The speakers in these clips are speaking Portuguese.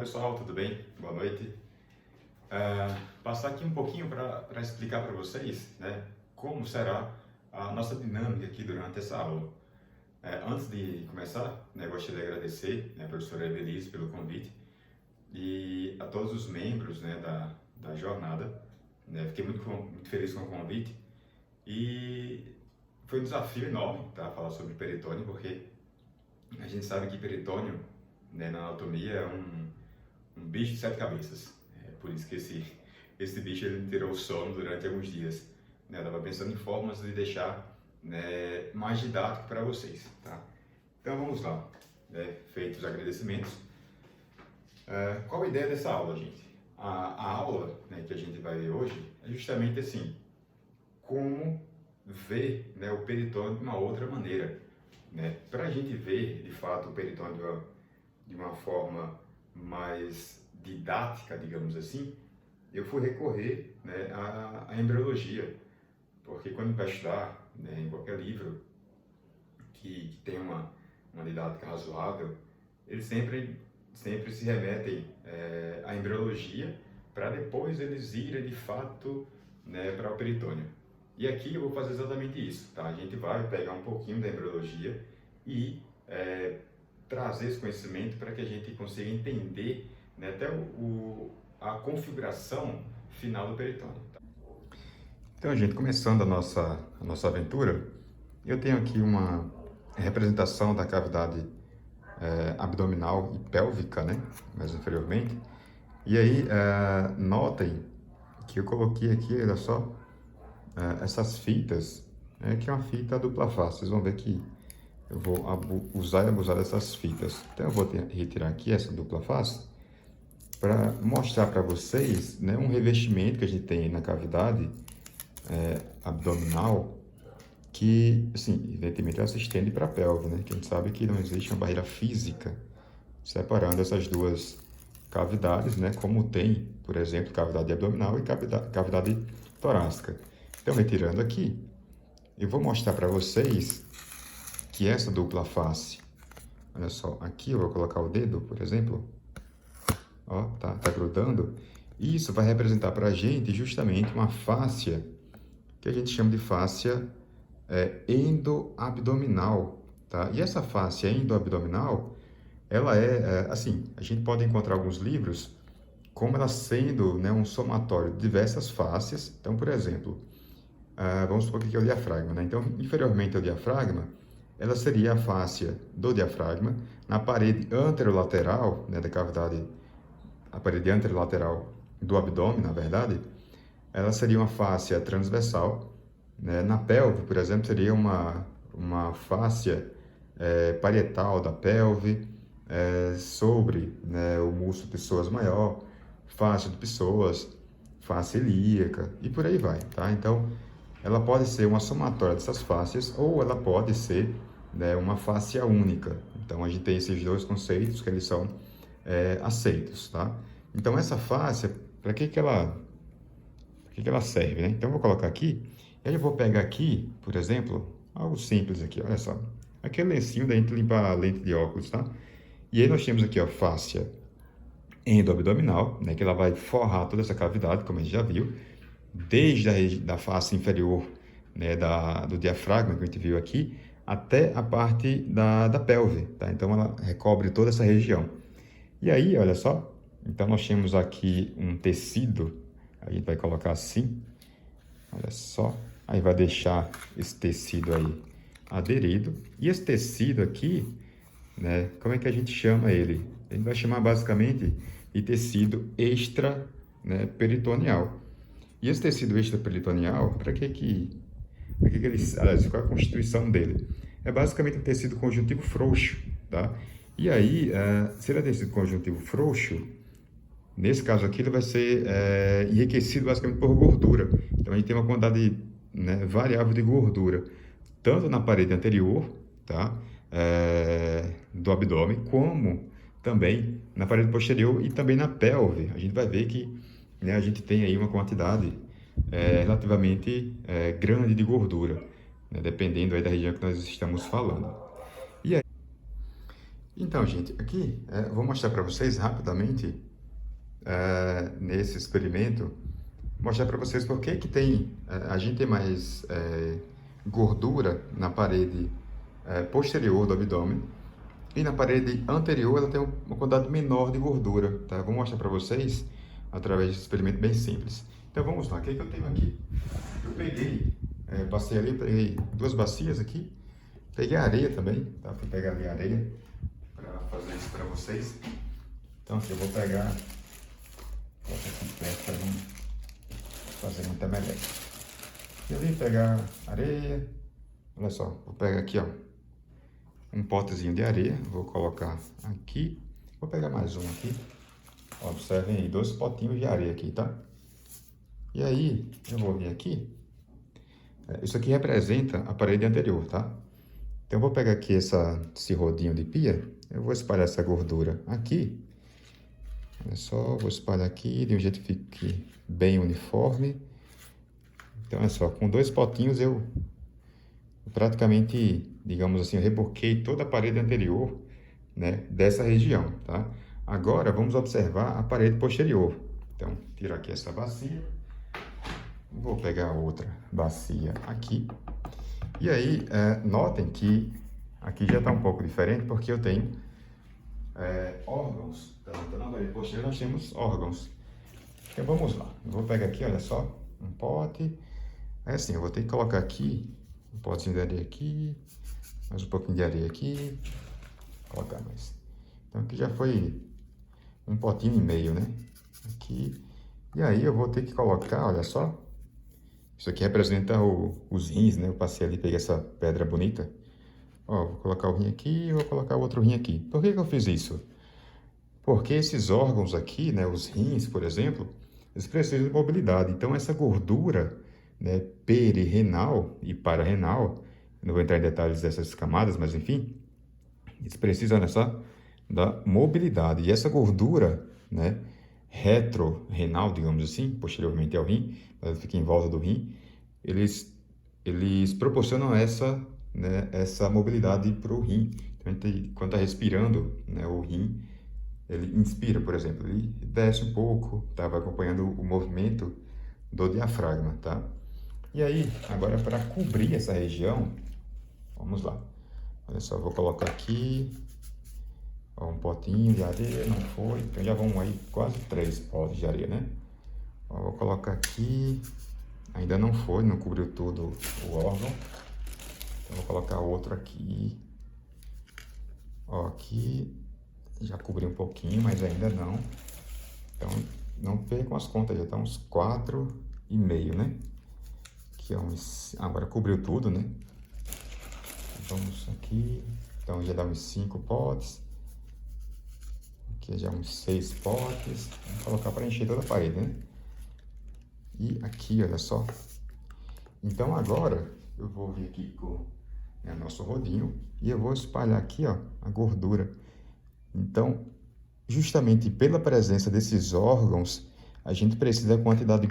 pessoal, tudo bem? Boa noite. Passar aqui um pouquinho para explicar para vocês, né, como será a nossa dinâmica aqui durante essa aula. Antes de começar, né, gostaria de agradecer, né, a professora Evelise pelo convite e a todos os membros, né, da jornada. Né, fiquei muito feliz com o convite e foi um desafio enorme, tá, falar sobre peritônio, porque a gente sabe que peritônio, né, na anatomia é um bicho de 7 cabeças. Por isso que esse bicho ele me tirou o sono durante alguns dias. Né? Eu estava pensando em formas de deixar, né, mais didático para vocês. Tá? Então vamos lá. Feitos os agradecimentos. Qual a ideia dessa aula, gente? A aula, né, que a gente vai ver hoje é justamente assim, como ver, né, o peritônio de uma outra maneira. Né? Para a gente ver, de fato, o peritônio de uma forma mais didática, digamos assim, eu fui recorrer, né, à embriologia, porque quando vai estudar, né, em qualquer livro que tem uma didática razoável, eles sempre se remetem à embriologia para depois eles irem de fato, né, para o peritônio. E aqui eu vou fazer exatamente isso, tá? A gente vai pegar um pouquinho da embriologia e trazer esse conhecimento para que a gente consiga entender, né, até a configuração final do peritônio. Então, gente, começando a nossa aventura, eu tenho aqui uma representação da cavidade abdominal e pélvica, né, mais inferiormente. E aí, notem que eu coloquei aqui, olha só, essas fitas, que é uma fita dupla face. Vocês vão ver que eu vou usar e abusar dessas fitas. Então eu vou retirar aqui essa dupla face para mostrar para vocês, né, um revestimento que a gente tem na cavidade abdominal que, assim, evidentemente ela se estende para a pelve, né? Que a gente sabe que não existe uma barreira física separando essas duas cavidades, né? Como tem, por exemplo, cavidade abdominal e cavidade torácica. Então, retirando aqui, eu vou mostrar para vocês que essa dupla face, olha só, aqui eu vou colocar o dedo, por exemplo, ó, tá grudando, e isso vai representar para a gente justamente uma fáscia que a gente chama de fáscia endoabdominal, tá? E essa fáscia endoabdominal, ela assim, a gente pode encontrar alguns livros como ela sendo, né, um somatório de diversas fáscias. Então, por exemplo, vamos supor que aqui é o diafragma, né? Então, inferiormente ao diafragma, ela seria a fáscia do diafragma na parede anterolateral, né, da cavidade, a parede anterolateral do abdômen, na verdade, ela seria uma fáscia transversal, né? Na pelve, por exemplo, seria uma fáscia parietal da pelve, sobre, né, o músculo psoas maior, fáscia de psoas, fáscia ilíaca e por aí vai, tá? Então, ela pode ser uma somatória dessas fáscias ou ela pode ser, né, uma fáscia única. Então, a gente tem esses dois conceitos que eles são aceitos, tá? Então, essa fáscia, para que ela serve, né? Então, eu vou colocar aqui, e aí eu vou pegar aqui, por exemplo, algo simples aqui, olha só. Aquele lencinho da gente limpar a lente de óculos, tá? E aí nós temos aqui, ó, fáscia endoabdominal, né, que ela vai forrar toda essa cavidade, como a gente já viu, desde a face inferior, né, do diafragma, que a gente viu aqui, até a parte da pelve, tá? Então, ela recobre toda essa região. E aí, olha só, então nós temos aqui um tecido, a gente vai colocar assim, olha só, aí vai deixar esse tecido aí aderido, e esse tecido aqui, né, como é que a gente chama ele? A gente vai chamar basicamente de tecido extra, né, peritoneal. E esse tecido extraperitoneal, para que ele, aliás, qual é a constituição dele? É basicamente um tecido conjuntivo frouxo, tá? E aí, se ele é tecido conjuntivo frouxo, nesse caso aqui ele vai ser enriquecido basicamente por gordura. Então a gente tem uma quantidade, né, variável de gordura, tanto na parede anterior, tá? Do abdômen, como também na parede posterior e também na pelve. A gente vai ver que, né, a gente tem aí uma quantidade relativamente grande de gordura, né, dependendo aí da região que nós estamos falando. Então, gente, aqui eu vou mostrar para vocês rapidamente, nesse experimento, mostrar para vocês por que que a gente tem mais gordura na parede posterior do abdômen e na parede anterior ela tem uma quantidade menor de gordura, tá? Eu vou mostrar para vocês através de um experimento bem simples. Então vamos lá, o que é que eu tenho aqui? Eu peguei, passei ali, peguei duas bacias aqui, peguei areia também, tá? Fui pegar ali a areia para fazer isso para vocês. Então aqui eu vou pegar, colocar aqui perto para não fazer muita meleca. E ali pegar areia, olha só, vou pegar aqui ó, um potezinho de areia, vou colocar aqui, vou pegar mais um aqui, ó, observem aí, 2 potinhos de areia aqui, tá? E aí eu vou vir aqui, isso aqui representa a parede anterior, tá? Então eu vou pegar aqui esse rodinho de pia, eu vou espalhar essa gordura aqui, olha só, vou espalhar aqui de um jeito que fique bem uniforme. Então é só, com 2 potinhos eu praticamente, digamos assim, eu reboquei toda a parede anterior, né, dessa região, tá? Agora vamos observar a parede posterior. Então, tirar aqui essa bacia, vou pegar outra bacia aqui. E aí, notem que aqui já está um pouco diferente, porque eu tenho órgãos. Então, na parede posterior nós temos órgãos. Então vamos lá, eu vou pegar aqui, olha só, um pote. Aí assim, eu vou ter que colocar aqui um potinho de areia aqui, mais um pouquinho de areia aqui, colocar mais. Então aqui já foi um potinho e meio, né? Aqui. E aí eu vou ter que colocar, olha só, isso aqui representa os rins, né? Eu passei ali, peguei essa pedra bonita. Ó, vou colocar o rim aqui e vou colocar o outro rim aqui. Por que que eu fiz isso? Porque esses órgãos aqui, né, os rins, por exemplo, eles precisam de mobilidade. Então, essa gordura, né, perirenal e pararrenal, não vou entrar em detalhes dessas camadas, mas enfim, eles precisam, olha só, da mobilidade. E essa gordura, né, retrorenal, digamos assim, posteriormente ao rim, ela fica em volta do rim, eles proporcionam essa mobilidade para o rim. Então, quando está respirando, né, o rim, ele inspira, por exemplo, ele desce um pouco, tá? Vai acompanhando o movimento do diafragma, tá? E aí, agora para cobrir essa região, vamos lá. Olha só, vou colocar aqui, ó, um potinho de areia, não foi, então já vão aí quase 3 potes de areia, né? Ó, vou colocar aqui, ainda não foi, não cobriu todo o órgão. Então vou colocar outro aqui, ó, aqui. Já cobri um pouquinho, mas ainda não. Então, não percam as contas, já está uns 4,5, né? Aqui é agora cobriu tudo, né? Vamos aqui. Então, já dá uns 5 potes. Aqui já uns 6 potes. Vamos colocar para encher toda a parede, né? E aqui, olha só. Então, agora, eu vou vir aqui com o nosso rodinho e eu vou espalhar aqui, ó, a gordura. Então, justamente pela presença desses órgãos, a gente precisa de uma quantidade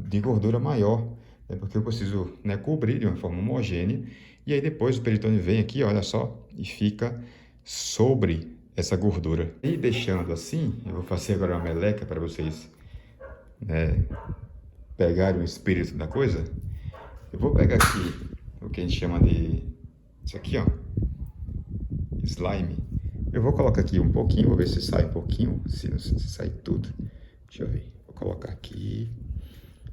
de gordura maior, né? Porque eu preciso, né, cobrir de uma forma homogênea, e aí depois o peritônio vem aqui, olha só, e fica sobre essa gordura. E deixando assim, eu vou fazer agora uma meleca para vocês, né, pegarem o espírito da coisa. Eu vou pegar aqui o que a gente chama de, isso aqui, ó, slime. Eu vou colocar aqui um pouquinho, vou ver se sai um pouquinho, se sai tudo. Deixa eu ver, vou colocar aqui.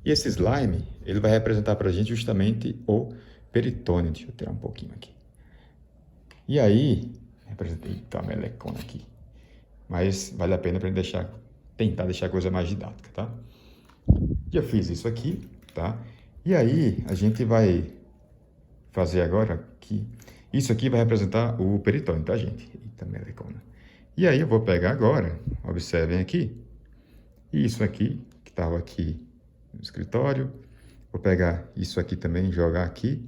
E esse slime, ele vai representar para a gente justamente o peritônio. Deixa eu tirar um pouquinho aqui. E aí, representei a melecona aqui. Mas vale a pena para tentar deixar a coisa mais didática, tá? E eu fiz isso aqui, tá? E aí, a gente vai fazer agora aqui. Isso aqui vai representar o peritônio, tá, gente? Eita, melecona. E aí eu vou pegar agora, observem aqui, isso aqui, que estava aqui no escritório. Vou pegar isso aqui também, jogar aqui.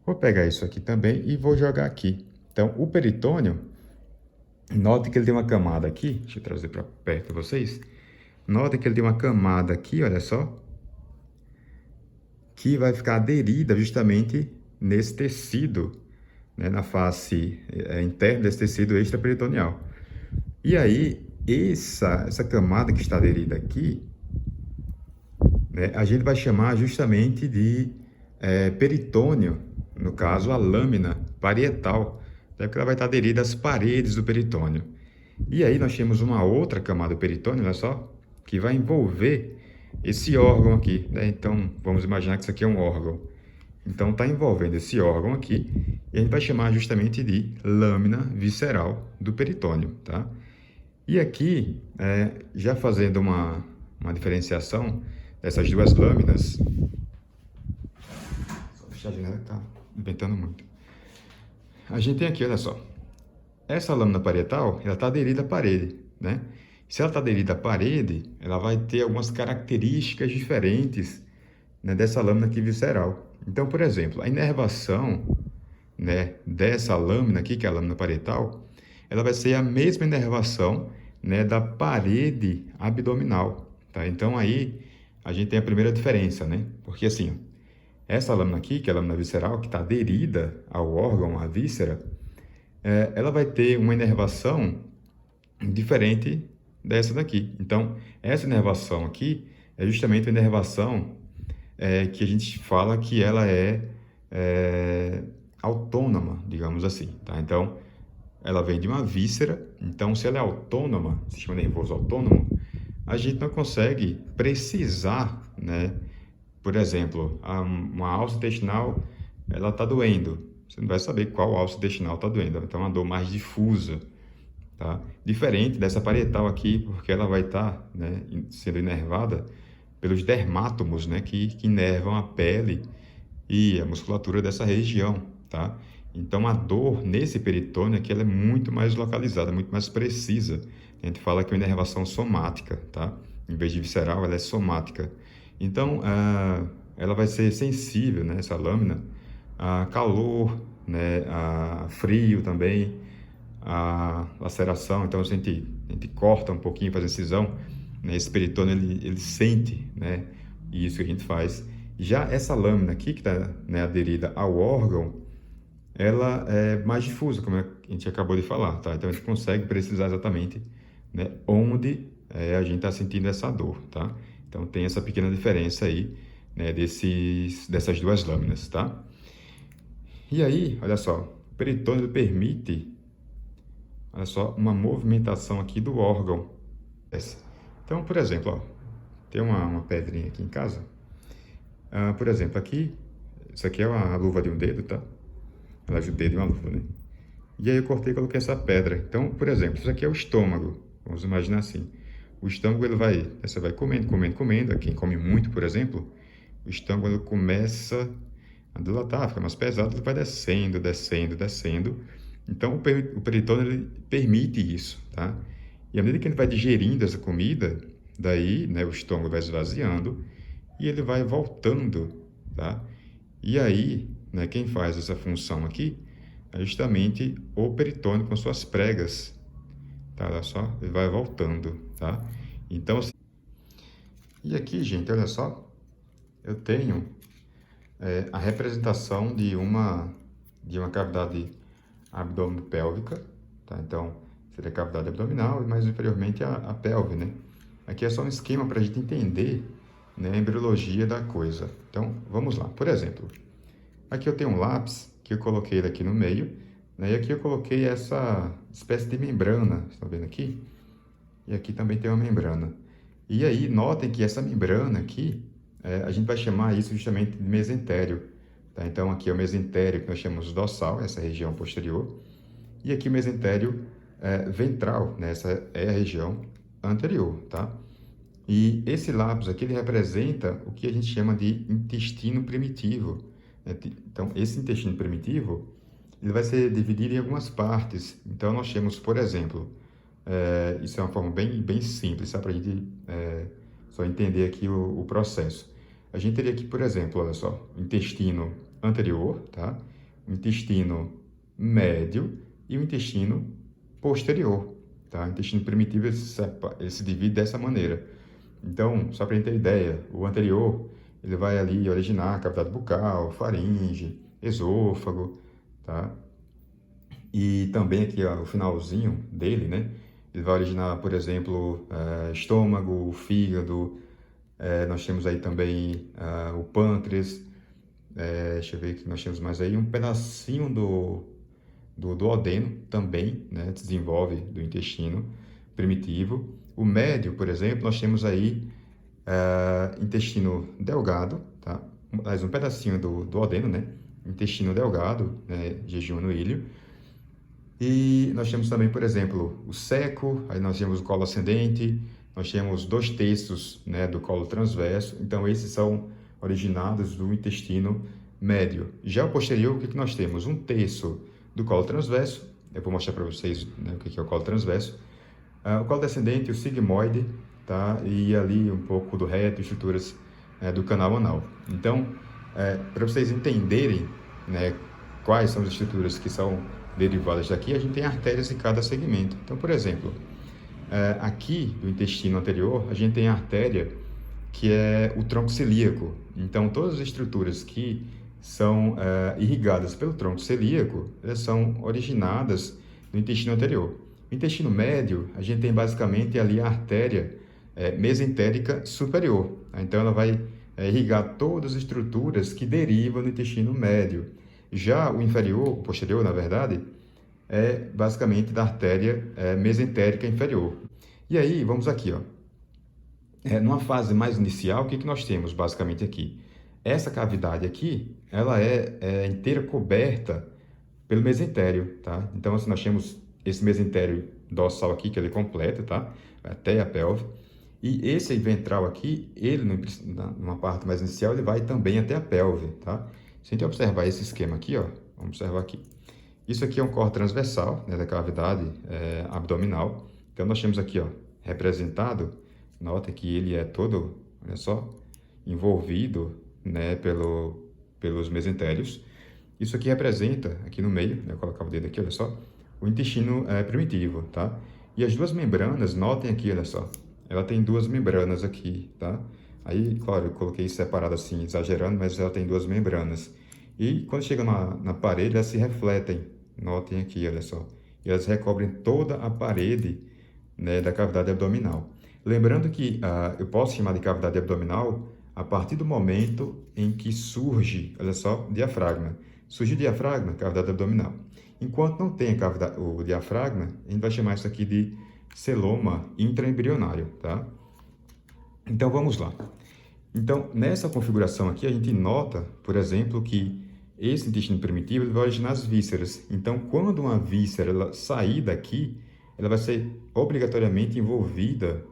Vou pegar isso aqui também e vou jogar aqui. Então, o peritônio, note que ele tem uma camada aqui. Deixa eu trazer para perto de vocês. Notem que ele tem uma camada aqui, olha só, que vai ficar aderida justamente nesse tecido né, na face interna desse tecido extraperitoneal. E aí, essa camada que está aderida aqui, né, a gente vai chamar justamente de peritônio, no caso, a lâmina parietal, né, porque ela vai estar aderida às paredes do peritônio. E aí nós temos uma outra camada do peritônio, olha só, que vai envolver esse órgão aqui, né? Então, vamos imaginar que isso aqui é um órgão. Então, está envolvendo esse órgão aqui, e a gente vai chamar justamente de lâmina visceral do peritônio, tá? E aqui, já fazendo uma diferenciação dessas duas lâminas, só deixar de lado que está ventando muito. A gente tem aqui, olha só, essa lâmina parietal, ela está aderida à parede, né? Se ela está aderida à parede, ela vai ter algumas características diferentes, né, dessa lâmina aqui visceral. Então, por exemplo, a inervação, né, dessa lâmina aqui, que é a lâmina parietal, ela vai ser a mesma inervação, né, da parede abdominal, tá? Então, aí a gente tem a primeira diferença, né? Porque assim, essa lâmina aqui, que é a lâmina visceral, que está aderida ao órgão, à víscera, ela vai ter uma inervação diferente dessa daqui. Então, essa inervação aqui é justamente a inervação que a gente fala que ela é autônoma, digamos assim, tá? Então, ela vem de uma víscera, então se ela é autônoma, sistema nervoso autônomo, a gente não consegue precisar, né? Por exemplo, uma alça intestinal, ela está doendo. Você não vai saber qual alça intestinal está doendo. Então, é uma dor mais difusa, tá? Diferente dessa parietal aqui, porque ela vai estar, né, sendo inervada pelos dermátomos, né, que inervam a pele e a musculatura dessa região, tá? Então, a dor nesse peritônio aqui, ela é muito mais localizada, muito mais precisa. A gente fala que é uma inervação somática, tá? Em vez de visceral, ela é somática. Então, ela vai ser sensível, né, essa lâmina, a calor, né, a frio também, a laceração. Então, se a gente corta um pouquinho, faz incisão, né, esse peritônio, ele sente, né, isso que a gente faz. Já essa lâmina aqui, que está, né, aderida ao órgão, ela é mais difusa, como a gente acabou de falar, tá? Então, a gente consegue precisar exatamente, né, onde a gente está sentindo essa dor, tá? Então, tem essa pequena diferença aí, né, dessas duas lâminas, tá? E aí, olha só, o peritônio permite, olha só, uma movimentação aqui do órgão. Então, por exemplo, ó, tem uma pedrinha aqui em casa. Por exemplo, aqui, isso aqui é a luva de um dedo, tá? Ela é o dedo de uma luva, né? E aí eu cortei e coloquei essa pedra. Então, por exemplo, isso aqui é o estômago. Vamos imaginar assim. O estômago, você vai comendo, comendo, comendo. Quem come muito, por exemplo, o estômago ele começa a dilatar, fica mais pesado, ele vai descendo, descendo, descendo. Então, o peritônio ele permite isso, tá? E à medida que ele vai digerindo essa comida, daí, né, o estômago vai esvaziando e ele vai voltando, tá? E aí, né, quem faz essa função aqui é justamente o peritônio com suas pregas, tá? Olha só, ele vai voltando, tá? Então, assim, e aqui, gente, olha só, eu tenho a representação de uma cavidade abdominopélvica, tá? Então, seria a cavidade abdominal e mais inferiormente a pelve, né? Aqui é só um esquema para a gente entender, né, a embriologia da coisa. Então, vamos lá. Por exemplo, aqui eu tenho um lápis que eu coloquei ele aqui no meio, né? E aqui eu coloquei essa espécie de membrana, estão vendo aqui? E aqui também tem uma membrana. E aí, notem que essa membrana aqui, a gente vai chamar isso justamente de mesentério, tá? Então, aqui é o mesentério que nós chamamos dorsal, essa região posterior, e aqui o mesentério ventral, né? Essa é a região anterior, tá? E esse lápis aqui, ele representa o que a gente chama de intestino primitivo, né? Então, esse intestino primitivo, ele vai ser dividido em algumas partes. Então, nós temos, por exemplo, isso é uma forma bem simples, para a gente só entender aqui o processo. A gente teria aqui, por exemplo, olha só, o intestino anterior, tá? O intestino médio e o intestino posterior, tá? O intestino primitivo ele se divide dessa maneira. Então, só para a gente ter ideia, o anterior ele vai ali originar a cavidade bucal, faringe, esôfago, tá? E também aqui, ó, o finalzinho dele, né? Ele vai originar, por exemplo, estômago, fígado, nós temos aí também o pâncreas, deixa eu ver o que nós temos mais aí, um pedacinho do duodeno também, né? Desenvolve do intestino primitivo. O médio, por exemplo, nós temos aí intestino delgado, tá? Mais um pedacinho do duodeno, né? Intestino delgado, né? Jejum no ilho. E nós temos também, por exemplo, o seco, aí nós temos o colo ascendente, nós temos 2/3, né, do colo transverso. Então, esses são originados do intestino médio. Já o posterior, o que nós temos? 1/3 do colo transverso. Eu vou mostrar para vocês, né, o que é o colo transverso. O colo descendente, o sigmoide, tá? E ali um pouco do reto, estruturas do canal anal. Então, para vocês entenderem, né, quais são as estruturas que são derivadas daqui, a gente tem artérias em cada segmento. Então, por exemplo, aqui do intestino anterior, a gente tem a artéria que é o tronco celíaco. Então, todas as estruturas que são irrigadas pelo tronco celíaco, elas são originadas no intestino anterior. No intestino médio, a gente tem basicamente ali a artéria mesentérica superior. Então, ela vai irrigar todas as estruturas que derivam do intestino médio. Já o inferior, o posterior, na verdade, é basicamente da artéria mesentérica inferior. E aí, vamos aqui, ó. Numa fase mais inicial, o que nós temos basicamente aqui? Essa cavidade aqui, ela é inteira coberta pelo mesentério, tá? Então, assim, nós temos esse mesentério dorsal aqui, que ele completa, tá? Até a pelve. E esse ventral aqui, ele, numa parte mais inicial, ele vai também até a pelve, tá? Se a gente observar esse esquema aqui, ó, vamos observar aqui. Isso aqui é um corte transversal, né, da cavidade abdominal. Então, nós temos aqui, ó, representado, nota que ele é todo, olha só, envolvido, né, pelos mesentérios. Isso aqui representa, aqui no meio, né, eu colocava o dedo aqui, olha só, o intestino primitivo, tá? E as duas membranas, notem aqui, olha só, ela tem duas membranas aqui, tá? Aí, claro, eu coloquei separado assim, exagerando, mas ela tem duas membranas. E quando chega na parede, elas se refletem, notem aqui, olha só. E elas recobrem toda a parede, né, da cavidade abdominal. Lembrando que eu posso chamar de cavidade abdominal a partir do momento em que surge, olha só, o diafragma. Surge o diafragma, cavidade abdominal. Enquanto não tem o diafragma, a gente vai chamar isso aqui de celoma intraembrionário, tá? Então, vamos lá. Então, nessa configuração aqui, a gente nota, por exemplo, que esse intestino primitivo ele vai originar as vísceras. Então, quando uma víscera ela sair daqui, ela vai ser obrigatoriamente envolvida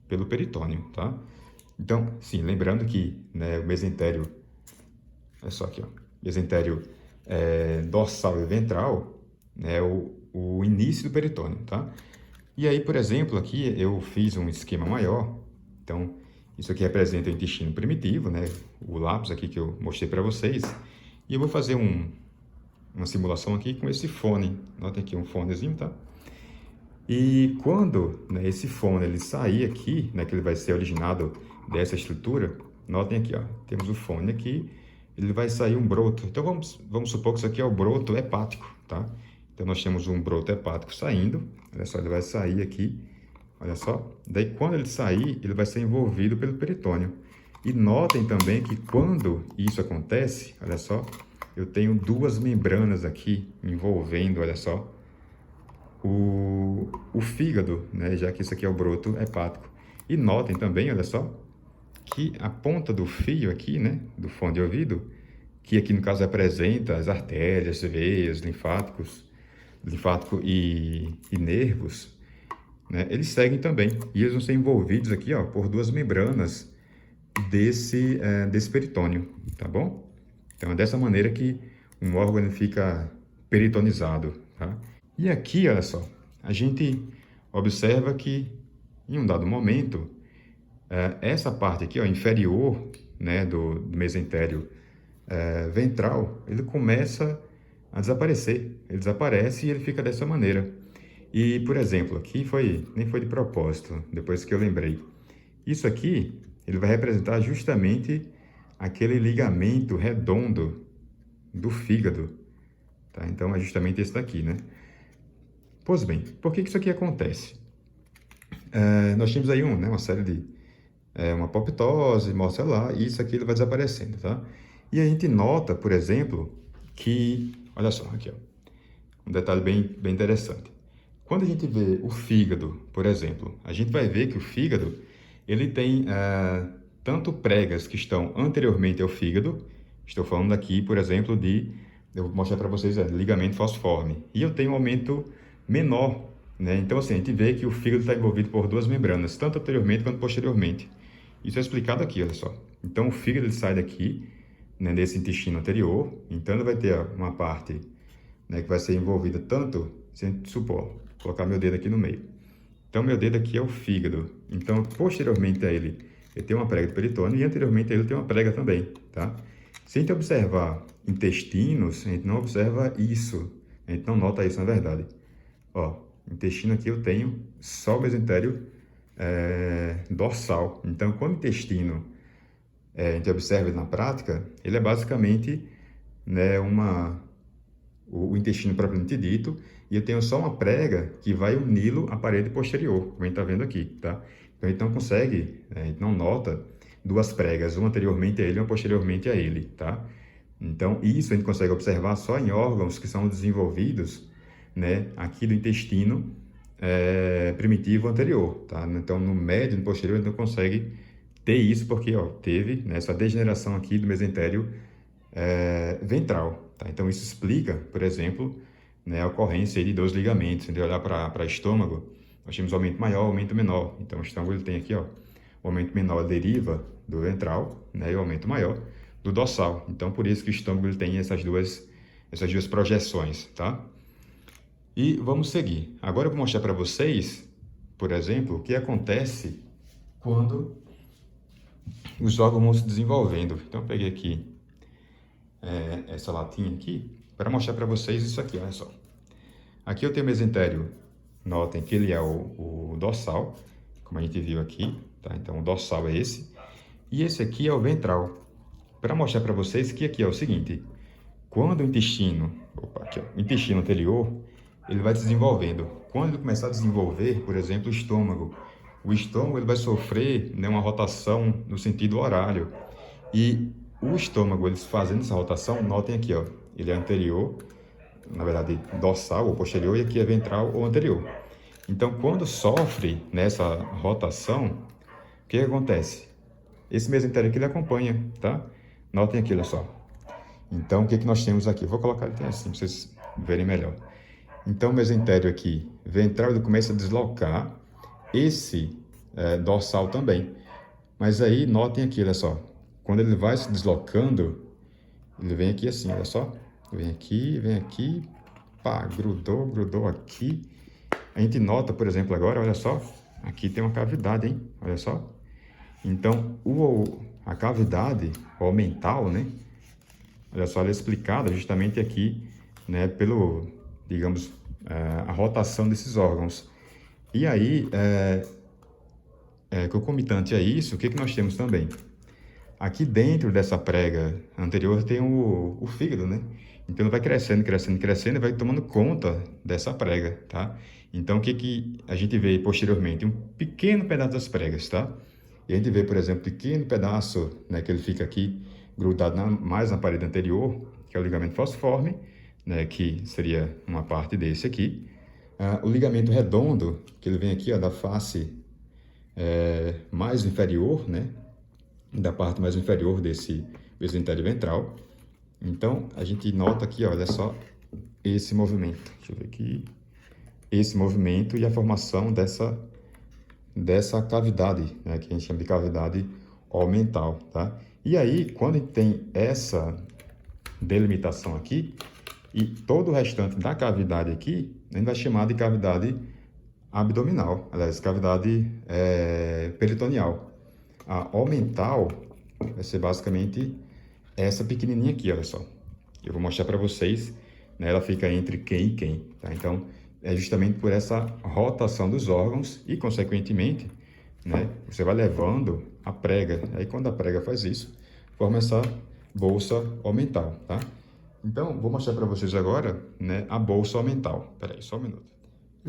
pelo peritônio, tá? Então, sim, lembrando que, né, o mesentério, é só aqui, ó, mesentério dorsal e ventral, né, o início do peritônio, tá? E aí, por exemplo, aqui eu fiz um esquema maior. Então, isso aqui representa o intestino primitivo, né? O lápis aqui que eu mostrei para vocês. E eu vou fazer uma simulação aqui com esse fone. Notem aqui um fonezinho, tá? E quando, né, esse fone ele sair aqui, né, que ele vai ser originado dessa estrutura, notem aqui, ó, temos o fone aqui, ele vai sair um broto. Então, vamos supor que isso aqui é o broto hepático, tá? Então, nós temos um broto hepático saindo. Olha só, ele vai sair aqui. Olha só. Daí, quando ele sair, ele vai ser envolvido pelo peritônio. E notem também que quando isso acontece, olha só, eu tenho duas membranas aqui envolvendo, olha só, o fígado, né? Já que isso aqui é o broto hepático. E notem também, olha só, que a ponta do fio aqui, né, do fone de ouvido, que aqui no caso representa as artérias, veias, linfático e nervos, né, eles seguem também. E eles vão ser envolvidos aqui, ó, por duas membranas desse peritônio, tá bom? Então é dessa maneira que um órgão fica peritonizado, tá? E aqui, olha só, a gente observa que em um dado momento, essa parte aqui, ó, inferior, né, do mesentério ventral, ele começa a desaparecer. Ele desaparece e ele fica dessa maneira. E, por exemplo, aqui nem foi de propósito, depois que eu lembrei. Isso aqui, ele vai representar justamente aquele ligamento redondo do fígado, tá? Então, é justamente esse daqui, né? Pois bem, por que que isso aqui acontece? Nós temos aí uma série de uma apoptose, mostra lá, e isso aqui ele vai desaparecendo, tá? E a gente nota, por exemplo, que, olha só, aqui, ó, um detalhe bem interessante. Quando a gente vê o fígado, por exemplo, a gente vai ver que o fígado, ele tem tanto pregas que estão anteriormente ao fígado, estou falando aqui, por exemplo, eu vou mostrar para vocês, ligamento fosforme, e eu tenho um aumento menor, né? Então, assim, a gente vê que o fígado está envolvido por duas membranas, tanto anteriormente quanto posteriormente. Isso é explicado aqui, olha só. Então, o fígado ele sai daqui, né, desse intestino anterior, então ele vai ter uma parte, né, que vai ser envolvida tanto, se supor, colocar meu dedo aqui no meio. Então, meu dedo aqui é o fígado. Então, posteriormente a ele, ele tem uma prega do peritônio e anteriormente a ele tem uma prega também, tá? Se a gente observar intestinos, a gente não observa isso. A gente não nota isso, na verdade. Ó, intestino aqui eu tenho só o mesentério dorsal. Então, quando o intestino a gente observa ele na prática, ele é basicamente, né, o intestino propriamente dito, e eu tenho só uma prega que vai uni-lo à parede posterior, como a gente está vendo aqui, tá? Então, a gente não consegue, a gente não nota duas pregas, uma anteriormente a ele e uma posteriormente a ele, tá? Então, isso a gente consegue observar só em órgãos que são desenvolvidos, né, aqui do intestino primitivo anterior, tá? Então, no médio e no posterior, a gente não consegue ter isso porque, ó, teve, né, essa degeneração aqui do mesentério ventral, tá? Então, isso explica, por exemplo, né, a ocorrência de dois ligamentos. Se a gente olhar para estômago, nós temos aumento maior, aumento menor. Então, o estômago ele tem aqui, ó, o aumento menor deriva do ventral, né, e o aumento maior do dorsal. Então, por isso que o estômago ele tem essas duas projeções, tá? E vamos seguir. Agora eu vou mostrar para vocês, por exemplo, o que acontece quando os órgãos vão se desenvolvendo. Então, eu peguei aqui essa latinha aqui para mostrar para vocês isso aqui, olha só. Aqui eu tenho o mesentério, notem que ele é o dorsal, como a gente viu aqui, tá? Então, o dorsal é esse. E esse aqui é o ventral. Para mostrar para vocês que aqui é o seguinte, quando o intestino, o intestino anterior, ele vai desenvolvendo. Quando ele começar a desenvolver, por exemplo, o estômago ele vai sofrer, né, uma rotação no sentido horário. E o estômago, eles fazendo essa rotação, notem aqui, ó, ele é anterior, na verdade, dorsal ou posterior, e aqui é ventral ou anterior. Então, quando sofre nessa rotação, o que acontece? Esse mesentério aqui ele acompanha, tá? Notem aqui, olha só. Então, o que nós temos aqui? Vou colocar ele assim, para vocês verem melhor. Então, o mesentério aqui, ventral, ele começa a deslocar esse dorsal também. Mas aí, notem aqui, olha só. Quando ele vai se deslocando, ele vem aqui assim, olha só. Vem aqui, pá, grudou aqui. A gente nota, por exemplo, agora, olha só. Aqui tem uma cavidade, hein? Olha só. Então, a cavidade, o mental, né? Olha só, ela é explicada justamente aqui, né, pelo, digamos, a rotação desses órgãos. E aí, concomitante a isso, o que nós temos também? Aqui dentro dessa prega anterior tem o fígado, né? Então, ele vai crescendo e vai tomando conta dessa prega, tá? Então, o que a gente vê posteriormente? Um pequeno pedaço das pregas, tá? E a gente vê, por exemplo, um pequeno pedaço, né, que ele fica aqui grudado mais na parede anterior, que é o ligamento fosforme, né, que seria uma parte desse aqui. O ligamento redondo, que ele vem aqui, ó, da face mais inferior, né, da parte mais inferior desse mesentério ventral. Então, a gente nota aqui, ó, olha só, esse movimento. Deixa eu ver aqui. Esse movimento e a formação dessa cavidade, né, que a gente chama de cavidade omental, tá? E aí, quando a gente tem essa delimitação aqui, e todo o restante da cavidade aqui, a gente vai chamar de cavidade abdominal, aliás, cavidade peritoneal. A omental vai ser basicamente essa pequenininha aqui, olha só. Eu vou mostrar para vocês, né, ela fica entre quem e quem, tá? Então, é justamente por essa rotação dos órgãos e, consequentemente, né, você vai levando a prega. Aí, quando a prega faz isso, forma essa bolsa omental, tá? Então, vou mostrar para vocês agora, né, a bolsa omental. Espera aí, só um minuto.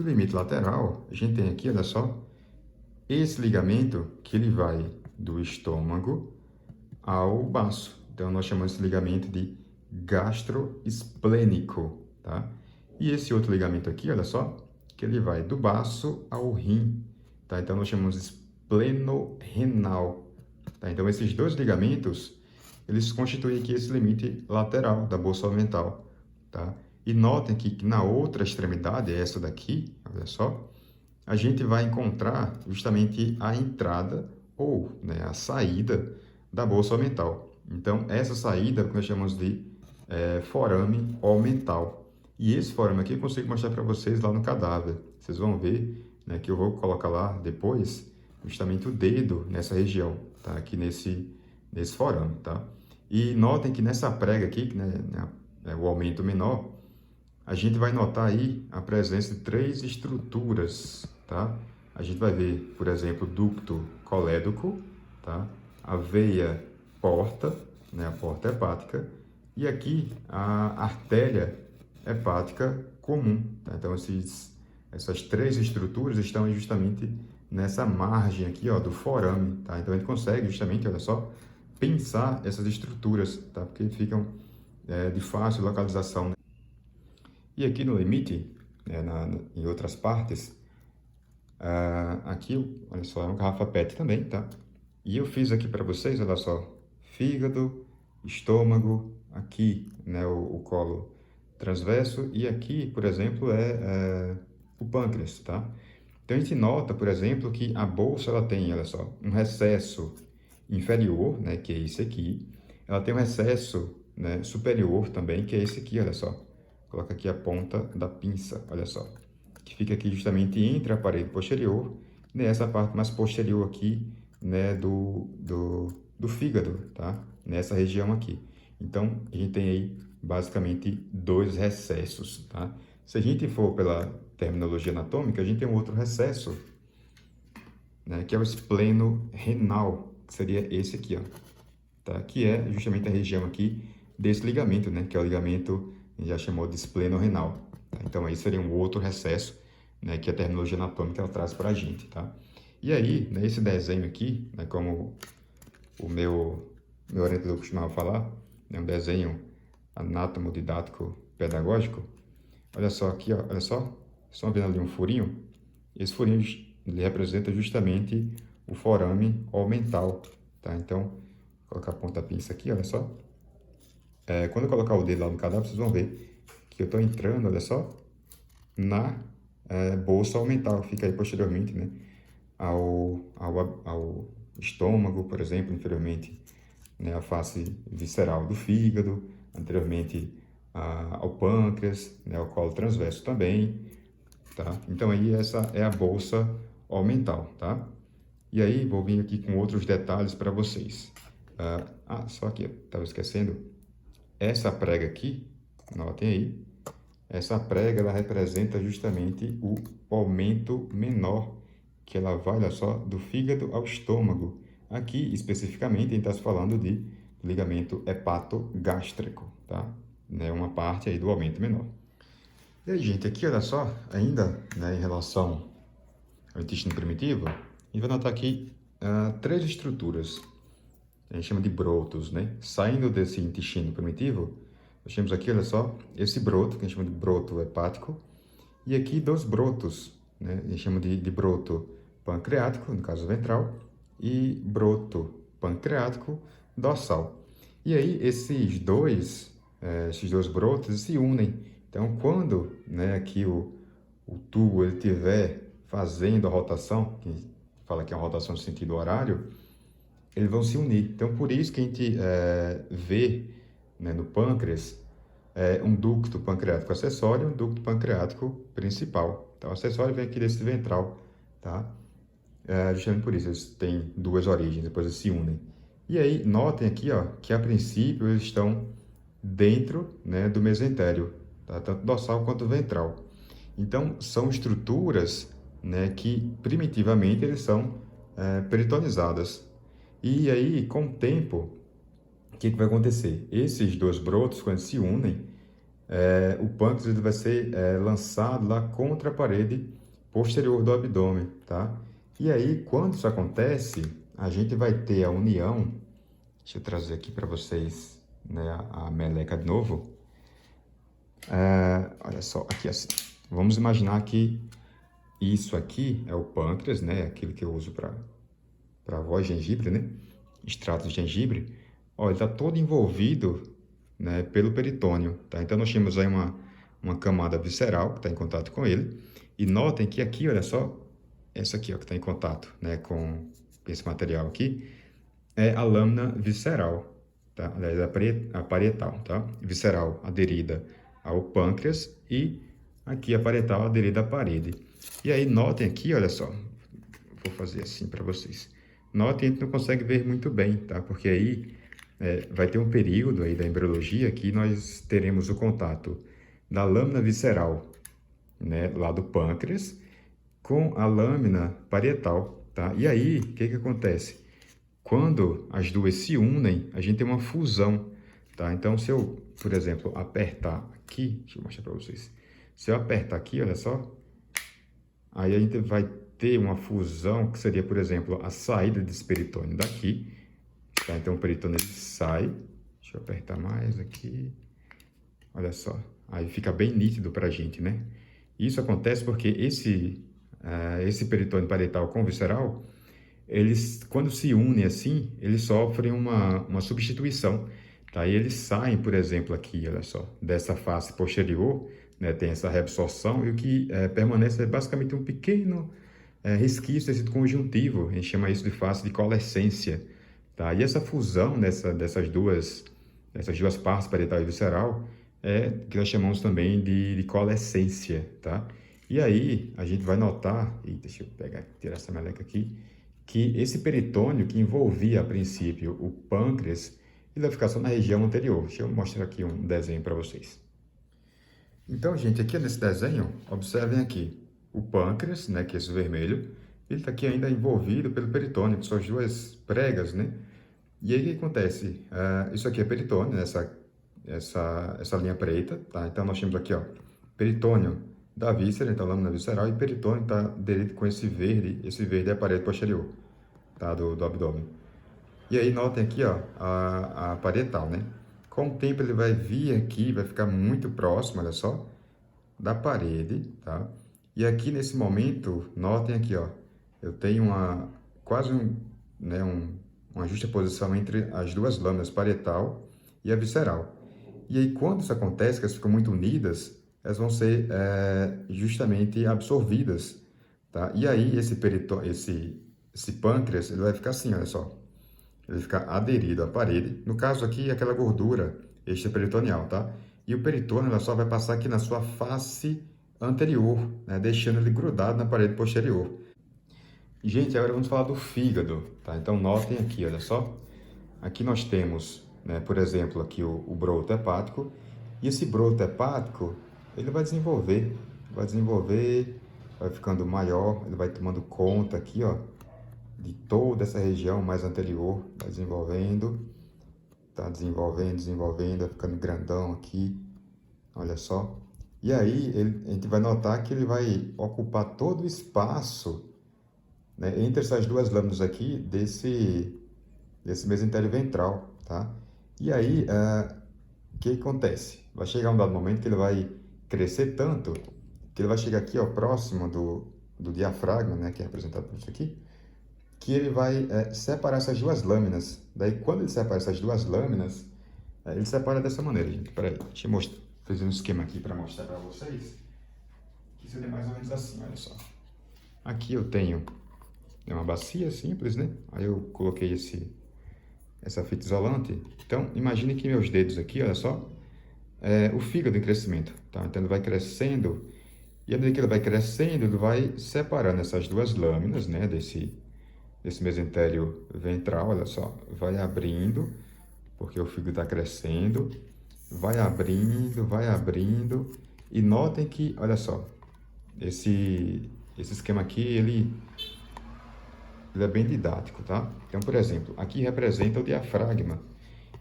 o limite lateral, a gente tem aqui, olha só, esse ligamento que ele vai do estômago ao baço. Então, nós chamamos esse ligamento de gastroesplênico, tá? E esse outro ligamento aqui, olha só, que ele vai do baço ao rim, tá? Então, nós chamamos de espleno-renal, tá? Então, esses dois ligamentos, eles constituem aqui esse limite lateral da bolsa mental, tá? E notem que na outra extremidade, essa daqui, olha só, a gente vai encontrar justamente a entrada ou, né, a saída da bolsa mental. Então, essa saída é o que nós chamamos de forame omental. E esse forame aqui eu consigo mostrar para vocês lá no cadáver. Vocês vão ver, né, que eu vou colocar lá depois justamente o dedo nessa região, tá? Aqui nesse forame, tá? E notem que nessa prega aqui, né, o aumento menor, a gente vai notar aí a presença de três estruturas, tá? A gente vai ver, por exemplo, ducto colédoco, tá? A veia porta, né? A porta hepática, e aqui a artéria hepática comum, tá? Então, essas três estruturas estão justamente nessa margem aqui, ó, do forame, tá? Então, a gente consegue justamente, olha só, pensar essas estruturas, tá? Porque ficam de fácil localização, né? E aqui no limite, né, em outras partes, aqui, olha só, é uma garrafa PET também, tá? E eu fiz aqui para vocês, olha só, fígado, estômago, aqui, né, o colo transverso, e aqui, por exemplo, o pâncreas, tá? Então, a gente nota, por exemplo, que a bolsa, ela tem, olha só, um recesso inferior, né, que é esse aqui. Ela tem um recesso, né, superior também, que é esse aqui, olha só. Coloca aqui a ponta da pinça, olha só, que fica aqui justamente entre a parede posterior, nessa parte mais posterior aqui, né, do fígado, tá? Nessa região aqui. Então, a gente tem aí basicamente dois recessos, tá? Se a gente for pela terminologia anatômica, a gente tem um outro recesso, né, que é o espleno renal, que seria esse aqui, ó, tá? Que é justamente a região aqui desse ligamento, né, que é o ligamento, a gente já chamou de espleno renal, tá? Então, aí seria um outro recesso, né, que a terminologia anatômica ela traz para a gente, tá? E aí, nesse desenho aqui, né, como o meu orientador costumava falar, né, um desenho anatomo-didático pedagógico, olha só aqui, ó, olha só, estão vendo ali um furinho? Esse furinho ele representa justamente o forame omental, tá? Então, vou colocar a ponta da pinça aqui, olha só. Quando eu colocar o dedo lá no cadáver, vocês vão ver que eu estou entrando, olha só, na bolsa omental, que fica aí posteriormente, né, ao estômago, por exemplo, inferiormente, né, a face visceral do fígado, anteriormente ao pâncreas, né, ao colo transverso também, tá? Então aí essa é a bolsa omental, tá? E aí vou vir aqui com outros detalhes para vocês. Só que estava esquecendo, essa prega aqui, notem aí, essa prega ela representa justamente o aumento menor, que ela vai, olha só, do fígado ao estômago. Aqui, especificamente, a gente está falando de ligamento hepatogástrico, tá? Né? Uma parte aí do aumento menor. E aí, gente, aqui, olha só, ainda, né, em relação ao intestino primitivo, a gente vai notar aqui três estruturas, a gente chama de brotos, né? Saindo desse intestino primitivo, nós temos aqui, olha só, esse broto, que a gente chama de broto hepático, e aqui dois brotos, né? A gente chama de broto pancreático, no caso ventral, e broto pancreático dorsal. E aí esses dois brotos se unem. Então, quando, né, aqui o tubo ele estiver fazendo a rotação, que fala que é uma rotação no sentido horário, eles vão se unir. Então, por isso que a gente vê, né, no pâncreas um ducto pancreático acessório e um ducto pancreático principal. Então, o acessório vem aqui desse ventral, tá? Justamente por isso, eles têm duas origens, depois eles se unem. E aí, notem aqui, ó, que a princípio eles estão dentro, né, do mesentério, tá? Tanto dorsal quanto ventral. Então, são estruturas, né, que primitivamente eles são peritonizadas. E aí, com o tempo, o que vai acontecer? Esses dois brotos, quando se unem, o pâncreas ele vai ser lançado lá contra a parede posterior do abdômen, tá? E aí, quando isso acontece, a gente vai ter a união. Deixa eu trazer aqui para vocês, né, a meleca de novo. Olha só, aqui assim. Vamos imaginar que isso aqui é o pâncreas, né? Aquilo que eu uso para voz gengibre, né? Extrato de gengibre. Olha, ele está todo envolvido, né, pelo peritônio, tá? Então nós temos aí uma camada visceral que está em contato com ele. E notem que aqui, olha só, essa aqui, ó, que está em contato, né, com esse material aqui, é a lâmina visceral, tá? Aliás, a parietal, tá? Visceral aderida ao pâncreas e aqui a parietal aderida à parede. E aí notem aqui, olha só, vou fazer assim para vocês. Notem, a gente não consegue ver muito bem, tá? Porque aí vai ter um período aí da embriologia que nós teremos o contato da lâmina visceral, né, lá do pâncreas, com a lâmina parietal, tá? E aí, o que que acontece? Quando as duas se unem, a gente tem uma fusão, tá? Então, se eu, por exemplo, apertar aqui, deixa eu mostrar para vocês. Se eu apertar aqui, olha só, aí a gente vai ter uma fusão que seria, por exemplo, a saída desse peritônio daqui, tá? Então, o peritônio ele sai, deixa eu apertar mais aqui, olha só, aí fica bem nítido para a gente, né? Isso acontece porque esse peritônio parietal com visceral, eles, quando se unem assim, eles sofrem uma substituição, tá? E eles saem, por exemplo, aqui, olha só, dessa face posterior, né, tem essa reabsorção, e o que permanece é basicamente um pequeno resquício desse conjuntivo, a gente chama isso de face de coalescência, tá? E essa fusão dessas duas partes, parietal e visceral, é que nós chamamos também de coalescência, tá? E aí, a gente vai notar, e deixa eu tirar essa meleca aqui, que esse peritônio que envolvia a princípio o pâncreas, ele vai ficar só na região anterior. Deixa eu mostrar aqui um desenho para vocês. Então, gente, aqui nesse desenho, observem aqui o pâncreas, né, que é esse vermelho, ele está aqui ainda envolvido pelo peritônio, que são as duas pregas, né? E aí o que acontece? Isso aqui é peritônio, né? Essa linha preta, tá? Então nós temos aqui, ó, peritônio da víscera, então lâmina visceral, e peritônio está aderido com esse verde é a parede posterior, tá? Do abdômen. E aí notem aqui, ó, a parietal, né? Com o tempo ele vai vir aqui, vai ficar muito próximo, olha só, da parede, tá? E aqui nesse momento, notem aqui, ó, eu tenho quase uma justa posição entre as duas lâminas, parietal e a visceral. E aí quando isso acontece, que elas ficam muito unidas, elas vão ser justamente absorvidas, tá? E aí esse pâncreas, ele vai ficar assim, olha só, ele fica aderido à parede. No caso aqui, aquela gordura extraperitoneal, tá? E o peritônio ela só vai passar aqui na sua face anterior, né? Deixando ele grudado na parede posterior. E, gente, agora vamos falar do fígado, tá? Então, notem aqui, olha só. Aqui nós temos, né, por exemplo, aqui o broto hepático. E esse broto hepático, ele vai desenvolver, vai ficando maior, ele vai tomando conta aqui, ó, de toda essa região mais anterior, vai desenvolvendo, tá desenvolvendo, vai ficando grandão aqui, olha só. E aí a gente vai notar que ele vai ocupar todo o espaço, né, entre essas duas lâminas aqui desse mesentério ventral, tá? E aí, o que acontece? Vai chegar um dado momento que ele vai crescer tanto que ele vai chegar aqui, ó, próximo do diafragma, né, que é representado por isso aqui, que ele vai separar essas duas lâminas. Daí, quando ele separa essas duas lâminas, ele separa dessa maneira, gente. Peraí, deixa eu mostrar. Fiz um esquema aqui para mostrar para vocês. Que seria mais ou menos assim, olha só. Aqui eu tenho uma bacia simples, né? Aí eu coloquei essa fita isolante. Então, imagine que meus dedos aqui, olha só, o fígado em crescimento, tá? Então ele vai crescendo, e à medida que ele vai crescendo, ele vai separando essas duas lâminas, né, desse mesentério ventral, olha só, vai abrindo, porque o fígado está crescendo, vai abrindo, e notem que, olha só, esse esquema aqui, ele é bem didático, tá? Então, por exemplo, aqui representa o diafragma.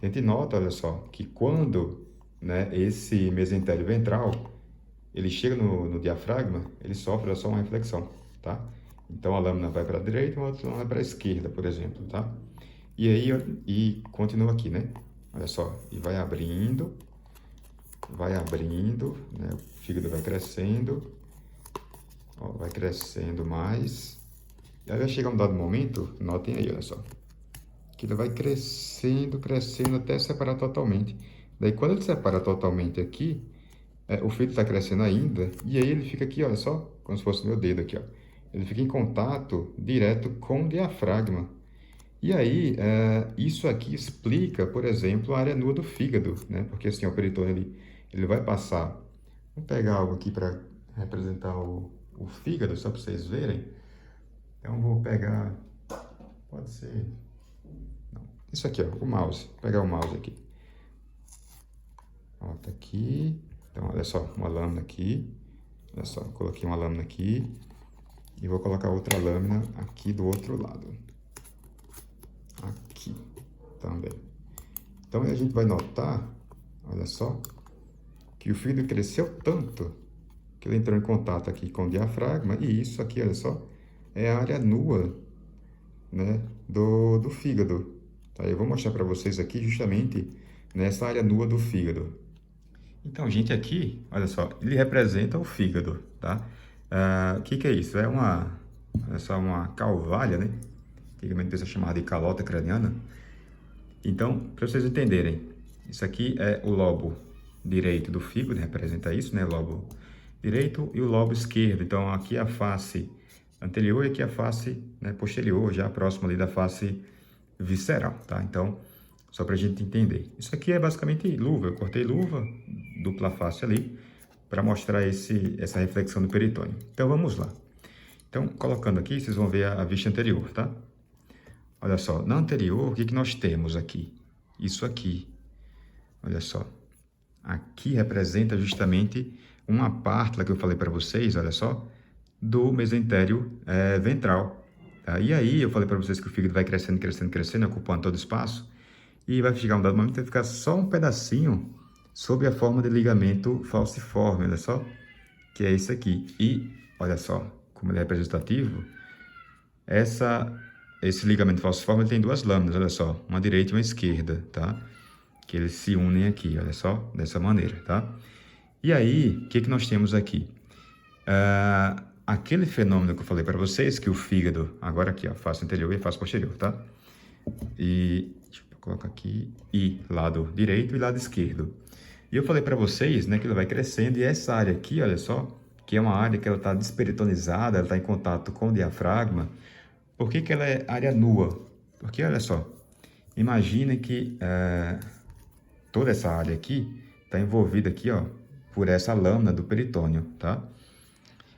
A gente nota, olha só, que quando né, esse mesentério ventral, ele chega no diafragma, ele sofre só uma reflexão, tá? Então a lâmina vai para a direita e a outra vai para a esquerda, por exemplo, tá? E aí, e continua aqui, né? Olha só, e vai abrindo, né? O fígado ó, vai crescendo mais. E aí vai chegar um dado momento, notem aí, olha só, que ele vai crescendo, crescendo até separar totalmente. Daí quando ele separa totalmente aqui, o fígado está crescendo ainda, e aí ele fica aqui, olha só, como se fosse meu dedo aqui, ó. Ele fica em contato direto com o diafragma. E aí, isso aqui explica, por exemplo, a área nua do fígado, né? Porque assim, o peritônio, ele vai passar... Vou pegar algo aqui para representar o fígado, só para vocês verem. Então, vou pegar... Pode ser... Não. Isso aqui, ó, o mouse. Vou pegar o mouse aqui. Ó, tá aqui. Então, olha só, uma lâmina aqui. Olha só, coloquei uma lâmina aqui. E vou colocar outra lâmina aqui do outro lado. Aqui também. Então, a gente vai notar, olha só, que o fígado cresceu tanto que ele entrou em contato aqui com o diafragma. E isso aqui, olha só, é a área nua, né, do fígado. Tá? Eu vou mostrar para vocês aqui justamente nessa área nua do fígado. Então, gente, aqui, olha só, ele representa o fígado, tá? O que é isso? É só uma calvalha, né? Antigamente isso é chamado de calota craniana. Então, para vocês entenderem, isso aqui é o lobo direito do fígado, representa isso, né? O lobo direito e o lobo esquerdo. Então, aqui é a face anterior e aqui é a face, né, posterior, já próximo ali da face visceral, tá? Então, só para a gente entender. Isso aqui é basicamente luva. Eu cortei luva, dupla face ali, para mostrar essa reflexão do peritônio. Então, vamos lá. Então, colocando aqui, vocês vão ver a vista anterior, tá? Olha só, na anterior, o que nós temos aqui? Isso aqui. Olha só. Aqui representa justamente uma parte, lá que eu falei para vocês, olha só, do mesentério ventral. Tá? E aí, eu falei para vocês que o fígado vai crescendo, crescendo, crescendo, ocupando todo o espaço. E vai chegar um dado momento que vai ficar só um pedacinho sob a forma de ligamento falciforme, olha só, que é isso aqui. E, olha só, como ele é representativo, esse ligamento falciforme ele tem duas lâminas, olha só, uma direita e uma esquerda, tá? Que eles se unem aqui, olha só, dessa maneira, tá? E aí, o que nós temos aqui? Aquele fenômeno que eu falei para vocês, que o fígado, agora aqui, ó, face anterior e face posterior, tá? E, deixa eu colocar aqui, e lado direito e lado esquerdo. E eu falei para vocês, né, que ele vai crescendo, e essa área aqui, olha só, que é uma área que ela está desperitonizada, ela está em contato com o diafragma. Por que ela é área nua? Porque, olha só, imagine que toda essa área aqui está envolvida aqui, ó, por essa lâmina do peritônio, tá?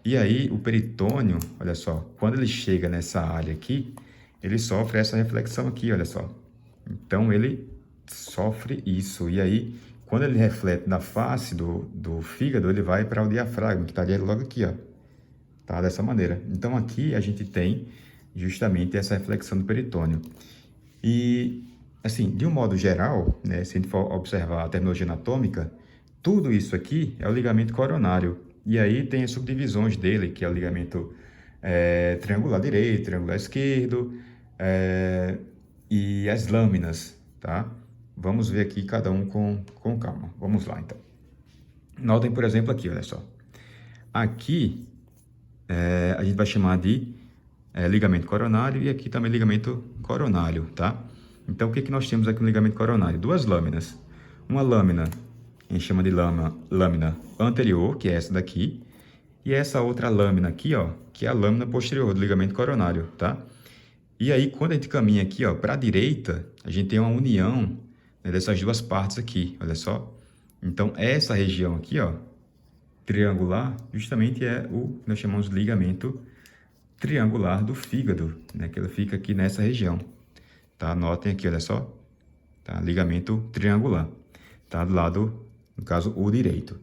E aí, o peritônio, olha só, quando ele chega nessa área aqui, ele sofre essa reflexão aqui, olha só. Então, ele sofre isso. E aí, quando ele reflete na face do fígado, ele vai para o diafragma, que estaria logo aqui, ó. Tá? Dessa maneira. Então, aqui a gente tem justamente essa reflexão do peritônio. E, assim, de um modo geral, né, se a gente for observar a terminologia anatômica, tudo isso aqui é o ligamento coronário. E aí tem as subdivisões dele, que é o ligamento triangular direito, triangular esquerdo, e as lâminas, tá? Vamos ver aqui cada um com calma. Vamos lá, então. Notem, por exemplo, aqui, olha só. Aqui, a gente vai chamar de ligamento coronário e aqui também ligamento coronário, tá? Então, o que nós temos aqui no ligamento coronário? Duas lâminas. Uma lâmina, a gente chama de lâmina anterior, que é essa daqui, e essa outra lâmina aqui, ó, que é a lâmina posterior do ligamento coronário, tá? E aí, quando a gente caminha aqui, ó, para a direita, a gente tem uma união, né, dessas duas partes aqui, olha só. Então, essa região aqui, ó, triangular, justamente é o que nós chamamos de ligamento triangular do fígado, né, que ela fica aqui nessa região, tá? Notem aqui, olha só, tá? Ligamento triangular, tá? Do lado, no caso, o direito.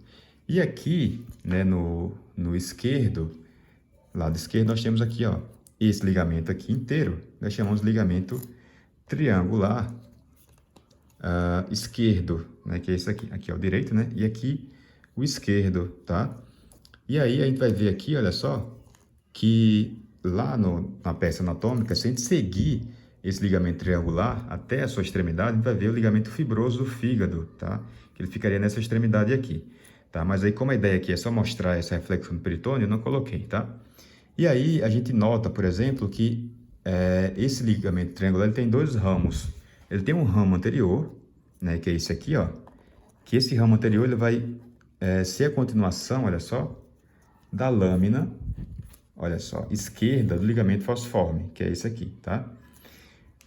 E aqui, né, no esquerdo, lado esquerdo, nós temos aqui, ó, esse ligamento aqui inteiro, nós chamamos de ligamento triangular esquerdo, né? Que é esse aqui. Aqui é o direito, né? E aqui o esquerdo, tá? E aí a gente vai ver aqui, olha só, que lá na peça anatômica, se a gente seguir esse ligamento triangular até a sua extremidade, a gente vai ver o ligamento fibroso do fígado, tá? Que ele ficaria nessa extremidade aqui, tá? Mas aí, como a ideia aqui é só mostrar essa reflexão do peritônio, eu não coloquei, tá? E aí a gente nota, por exemplo, que esse ligamento triangular ele tem dois ramos. Ele tem um ramo anterior, né, que é esse aqui, ó, que esse ramo anterior ele vai ser a continuação, olha só, da lâmina, olha só, esquerda do ligamento falciforme, que é esse aqui, tá?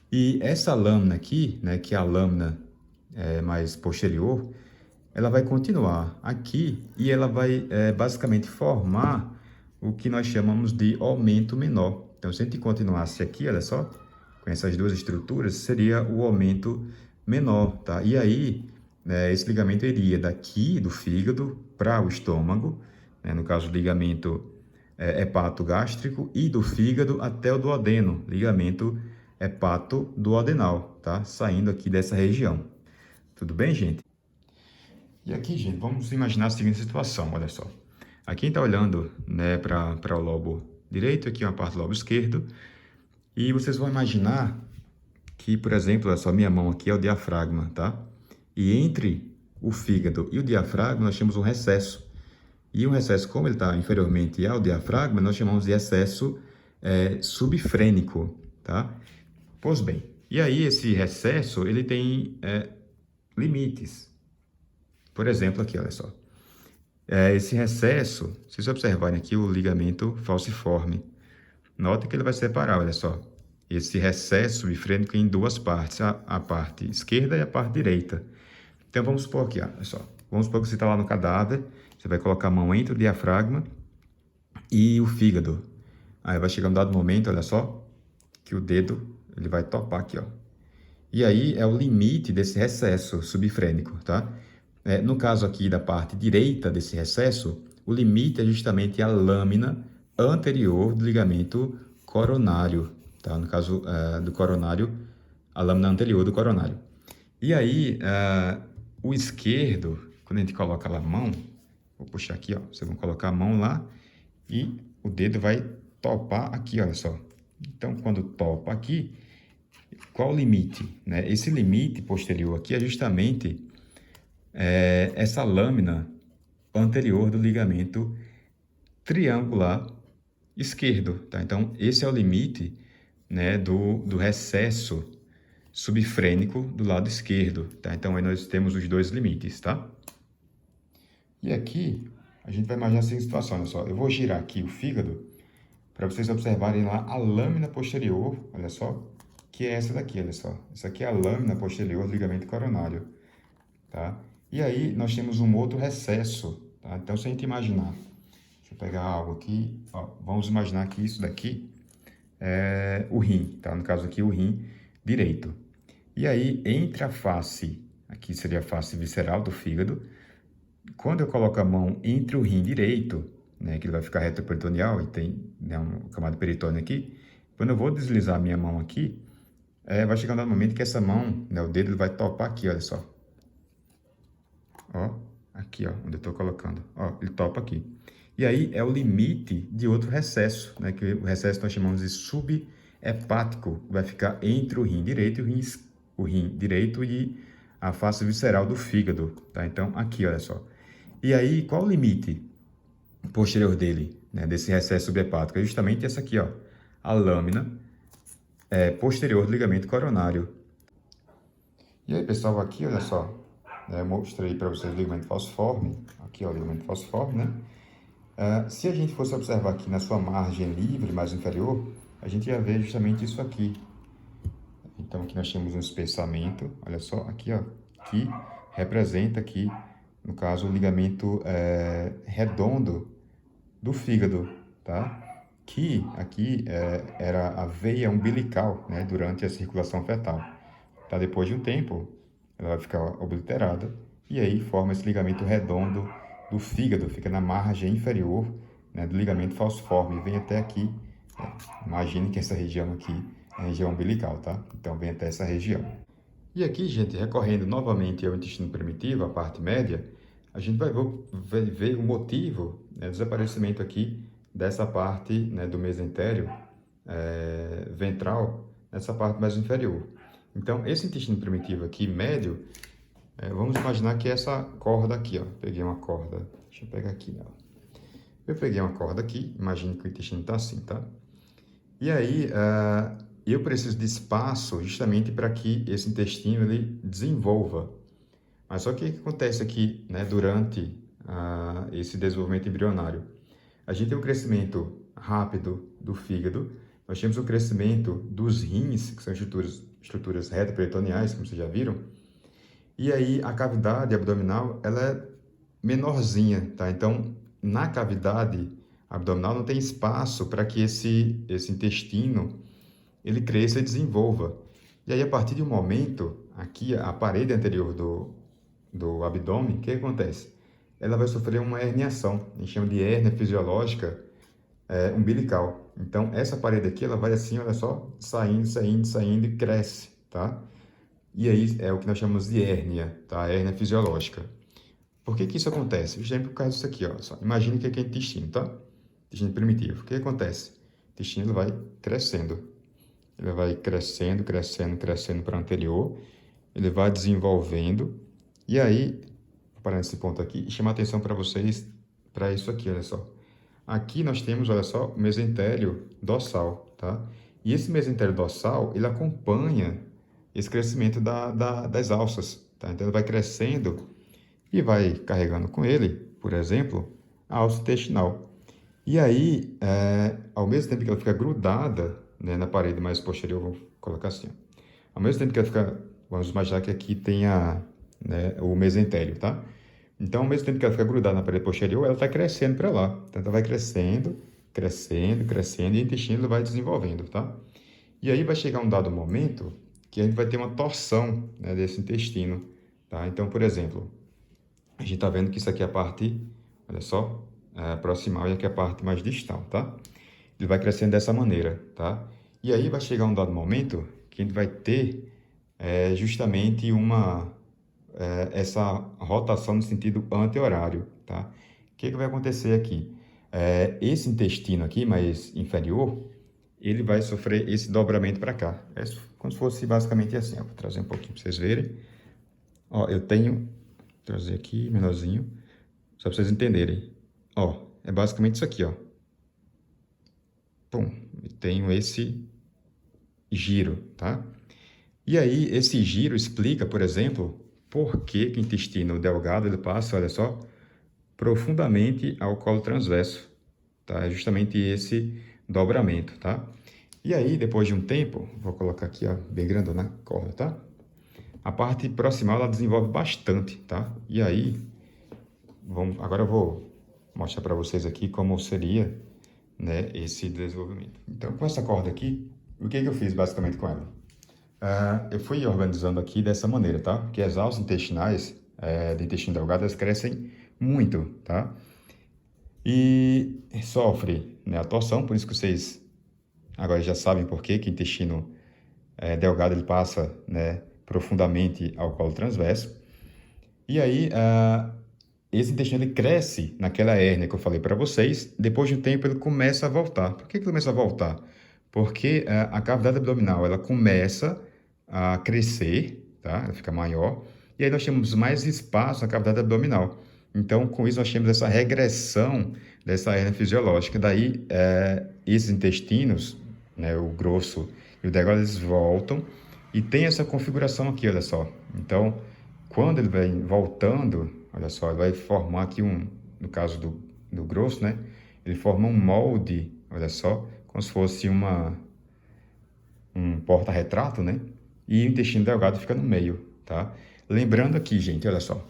E essa lâmina aqui, né, que é a lâmina mais posterior, ela vai continuar aqui e ela vai basicamente formar o que nós chamamos de aumento menor. Então, se a gente continuasse aqui, olha só, com essas duas estruturas, seria o aumento menor, tá? E aí, esse ligamento iria daqui do fígado para o estômago, né? No caso, o ligamento hepatogástrico, e do fígado até o duodeno, ligamento hepatoduodenal, tá? Saindo aqui dessa região. Tudo bem, gente? E aqui, gente, vamos imaginar a seguinte situação, olha só. Aqui a gente está olhando, né, para o lobo direito, aqui uma parte do lobo esquerdo, e vocês vão imaginar que, por exemplo, olha só, minha mão aqui é o diafragma, tá? E entre o fígado e o diafragma nós temos um recesso. E um recesso, como ele está inferiormente ao diafragma, nós chamamos de recesso subfrênico, tá? Pois bem, e aí esse recesso, ele tem limites. Por exemplo, aqui, olha só. Esse recesso, se vocês observarem aqui o ligamento falciforme, nota que ele vai separar, olha só, esse recesso subfrênico em duas partes, a parte esquerda e a parte direita. Então, vamos supor aqui, olha só, vamos supor que você está lá no cadáver, você vai colocar a mão entre o diafragma e o fígado. Aí vai chegar um dado momento, olha só, que o dedo ele vai topar aqui, ó. E aí é o limite desse recesso subfrênico, tá? No caso aqui da parte direita desse recesso, o limite é justamente a lâmina anterior do ligamento coronário, tá? No caso do coronário, a lâmina anterior do coronário. E aí, o esquerdo, quando a gente coloca lá a mão, vou puxar aqui, ó, vocês vão colocar a mão lá e o dedo vai topar aqui, olha só. Então, quando topa aqui, qual o limite, né? Esse limite posterior aqui é justamente essa lâmina anterior do ligamento triangular esquerdo, tá? Então, esse é o limite, né, do recesso subfrênico do lado esquerdo, tá? Então, aí nós temos os dois limites, tá? E aqui, a gente vai imaginar a seguinte situação, olha só. Eu vou girar aqui o fígado para vocês observarem lá a lâmina posterior, olha só, que é essa daqui, olha só. Essa aqui é a lâmina posterior do ligamento coronário, tá? E aí, nós temos um outro recesso, tá? Então, se a gente imaginar, deixa eu pegar algo aqui, ó, vamos imaginar que isso daqui é o rim, tá? No caso aqui, o rim direito. E aí, entre a face, aqui seria a face visceral do fígado, quando eu coloco a mão entre o rim direito, né, que ele vai ficar retroperitoneal e tem, né, uma camada peritônio aqui, quando eu vou deslizar a minha mão aqui, vai chegar um momento que essa mão, né, o dedo ele vai topar aqui, olha só. Ó, aqui, ó, onde eu estou colocando. Ó, ele topa aqui. E aí é o limite de outro recesso, né? Que o recesso nós chamamos de subhepático. Vai ficar entre o rim direito e o rim direito e a face visceral do fígado, tá? Então, aqui, olha só. E aí, qual o limite posterior dele, né? Desse recesso subhepático? É justamente essa aqui, ó. A lâmina posterior do ligamento coronário. E aí, pessoal, aqui, olha só. Eu mostrei para vocês o ligamento falciforme, aqui ó, o ligamento falciforme, né? Se a gente fosse observar aqui na sua margem livre, mais inferior, a gente ia ver justamente isso aqui. Então aqui nós temos um espessamento, olha só, aqui ó, que representa aqui, no caso, o ligamento redondo do fígado, tá? Que aqui era a veia umbilical, né, durante a circulação fetal. Tá? Depois de um tempo, ela vai ficar obliterada e aí forma esse ligamento redondo do fígado, fica na margem inferior, né, do ligamento falciforme, vem até aqui. Imagine que essa região aqui é a região umbilical, tá? Então vem até essa região. E aqui, gente, recorrendo novamente ao intestino primitivo, a parte média, a gente vai ver o motivo, né, do desaparecimento aqui dessa parte, né, do mesentério ventral, nessa parte mais inferior. Então, esse intestino primitivo aqui, médio, vamos imaginar que essa corda aqui, ó, peguei uma corda, deixa eu pegar aqui, ó. Eu peguei uma corda aqui, imagine que o intestino está assim, tá? E aí, eu preciso de espaço justamente para que esse intestino ele desenvolva. Mas só que o que acontece aqui, né, durante esse desenvolvimento embrionário? A gente tem um crescimento rápido do fígado, nós temos o crescimento dos rins, que são estruturas retroperitoneais, como vocês já viram, e aí a cavidade abdominal ela é menorzinha, tá? Então, na cavidade abdominal não tem espaço para que esse intestino ele cresça e desenvolva. E aí, a partir de um momento, aqui a parede anterior do abdômen, o que acontece? Ela vai sofrer uma herniação, a gente chama de hérnia fisiológica umbilical. Então, essa parede aqui, ela vai assim, olha só, saindo, saindo, saindo e cresce, tá? E aí é o que nós chamamos de hérnia, tá? A hérnia fisiológica. Por que que isso acontece? Justamente por causa disso aqui, ó. Só. Imagine que aqui é intestino, tá? Intestino primitivo. O que acontece? O intestino ele vai crescendo. Ele vai crescendo, crescendo, crescendo para o anterior. Ele vai desenvolvendo. E aí, vou parar nesse ponto aqui e chamar a atenção para vocês para isso aqui, olha só. Aqui nós temos, olha só, o mesentério dorsal, tá? E esse mesentério dorsal, ele acompanha esse crescimento das alças, tá? Então, ele vai crescendo e vai carregando com ele, por exemplo, a alça intestinal. E aí, ao mesmo tempo que ela fica grudada, né, na parede mais posterior, vou colocar assim, ó. Ao mesmo tempo que ela fica, vamos imaginar que aqui tenha, né, o mesentério, tá? Então, ao mesmo tempo que ela fica grudada na parede posterior, ela está crescendo para lá. Então, ela vai crescendo, crescendo, crescendo, e o intestino vai desenvolvendo, tá? E aí vai chegar um dado momento que a gente vai ter uma torção, né, desse intestino, tá? Então, por exemplo, a gente está vendo que isso aqui é a parte, olha só, proximal e aqui é a parte mais distal, tá? Ele vai crescendo dessa maneira, tá? E aí vai chegar um dado momento que a gente vai ter justamente essa rotação no sentido anti-horário, tá? O que vai acontecer aqui? Esse intestino aqui, mais inferior, ele vai sofrer esse dobramento para cá. É como se fosse basicamente assim, ó. Vou trazer um pouquinho para vocês verem. Ó, eu tenho trazer aqui, menorzinho, só para vocês entenderem. Ó, é basicamente isso aqui, ó. Pum, eu tenho esse giro, tá? E aí, esse giro explica, por exemplo, por que que o intestino delgado, ele passa, olha só, profundamente ao colo transverso, tá? É justamente esse dobramento, tá? E aí, depois de um tempo, vou colocar aqui, ó, bem grandona a corda, tá? A parte proximal, ela desenvolve bastante, tá? E aí, agora eu vou mostrar para vocês aqui como seria, né, esse desenvolvimento. Então, com essa corda aqui, o que que eu fiz basicamente com ela? Eu fui organizando aqui dessa maneira, tá? Porque as alças intestinais de intestino delgado, elas crescem muito, tá? E sofre, né, a torção, por isso que vocês agora já sabem por que que o intestino delgado ele passa, né, profundamente ao colo transverso. E aí, esse intestino ele cresce naquela hérnia que eu falei para vocês, depois de um tempo ele começa a voltar. Por que ele começa a voltar? Porque a cavidade abdominal ela começa a crescer, tá? Ela fica maior, e aí nós temos mais espaço na cavidade abdominal. Então, com isso, nós temos essa regressão dessa hérnia fisiológica. Daí, esses intestinos, né, o grosso e o delgado, eles voltam e tem essa configuração aqui, olha só. Então, quando ele vai voltando, olha só, ele vai formar aqui no caso do grosso, né? Ele forma um molde, olha só, como se fosse um porta-retrato, né? E o intestino delgado fica no meio, tá? Lembrando aqui, gente, olha só,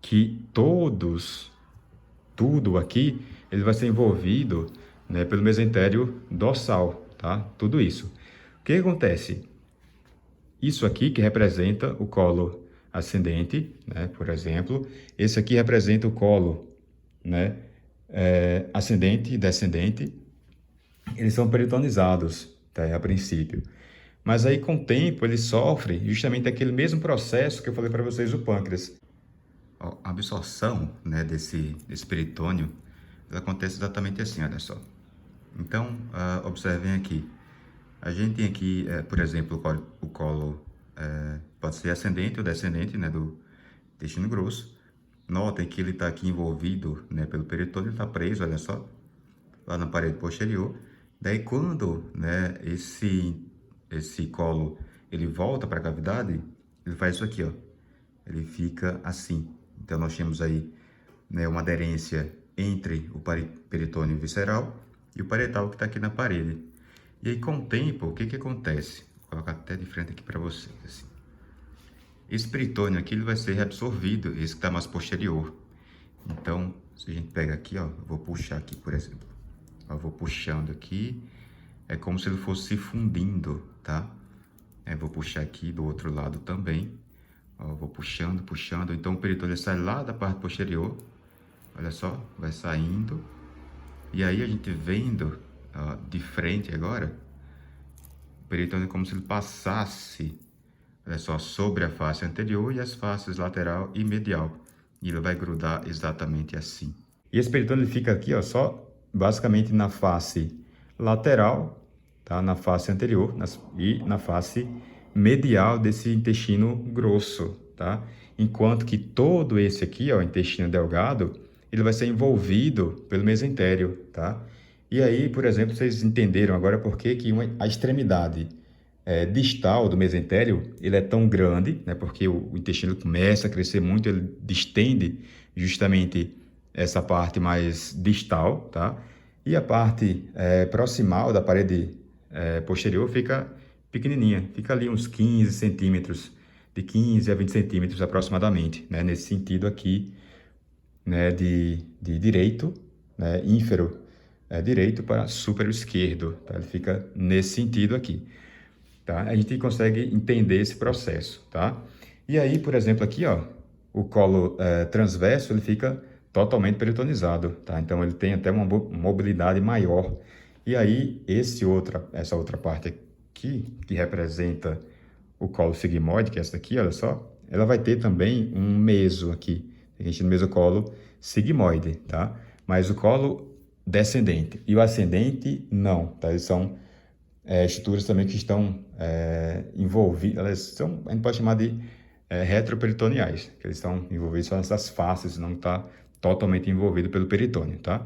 que tudo aqui, ele vai ser envolvido, né, pelo mesentério dorsal, tá? Tudo isso. O que acontece? Isso aqui que representa o colo ascendente, né, por exemplo. Esse aqui representa o colo, né, ascendente e descendente. Eles são peritonizados, tá, a princípio. Mas aí, com o tempo, ele sofre justamente aquele mesmo processo que eu falei para vocês do pâncreas. A absorção, né, desse peritônio, ela acontece exatamente assim, olha só. Então, observem aqui. A gente tem aqui, por exemplo, o colo pode ser ascendente ou descendente, né, do intestino grosso. Notem que ele está aqui envolvido, né, pelo peritônio, ele está preso, olha só, lá na parede posterior. Daí, quando, né, esse colo ele volta para a cavidade, ele faz isso aqui, ó. Ele fica assim. Então, nós temos aí, né, uma aderência entre o peritônio visceral e o parietal que está aqui na parede. E aí, com o tempo, o que que acontece? Vou colocar até de frente aqui para vocês, assim. Esse peritônio aqui ele vai ser reabsorvido, esse que está mais posterior. Então, se a gente pega aqui, ó, eu vou puxar aqui, por exemplo. Eu vou puxando aqui, é como se ele fosse se fundindo, tá? Eu vou puxar aqui do outro lado também. Ó, eu vou puxando, puxando. Então, o peritônio sai lá da parte posterior. Olha só, vai saindo. E aí, a gente vendo, ó, de frente agora, o peritônio é como se ele passasse, olha só, sobre a face anterior e as faces lateral e medial. E ele vai grudar exatamente assim. E esse peritônio ele fica aqui, ó, só basicamente na face lateral, tá? Na face anterior e na face medial desse intestino grosso, tá? Enquanto que todo esse aqui, ó, intestino delgado, ele vai ser envolvido pelo mesentério, tá? E aí, por exemplo, vocês entenderam agora por que a extremidade distal do mesentério, ele é tão grande, né, porque o intestino começa a crescer muito, ele distende justamente essa parte mais distal, tá? E a parte proximal da parede posterior fica pequenininha, fica ali uns 15 centímetros, de 15 a 20 centímetros aproximadamente, né, nesse sentido aqui, né, de direito, né, ínfero direito para súpero esquerdo, tá? Ele fica nesse sentido aqui. Tá? A gente consegue entender esse processo, tá? E aí, por exemplo, aqui, ó, o colo transverso, ele fica totalmente peritonizado, tá? Então, ele tem até uma mobilidade maior. E aí, essa outra parte aqui, que representa o colo sigmoide, que é essa daqui, olha só, ela vai ter também um meso aqui. A gente no mesocolo sigmoide, tá? Mas o colo descendente e o ascendente, não, tá? Eles são estruturas também que estão envolvidas, elas são, a gente pode chamar de retroperitoneais, que eles estão envolvidos só nessas faces, não está totalmente envolvido pelo peritônio, tá?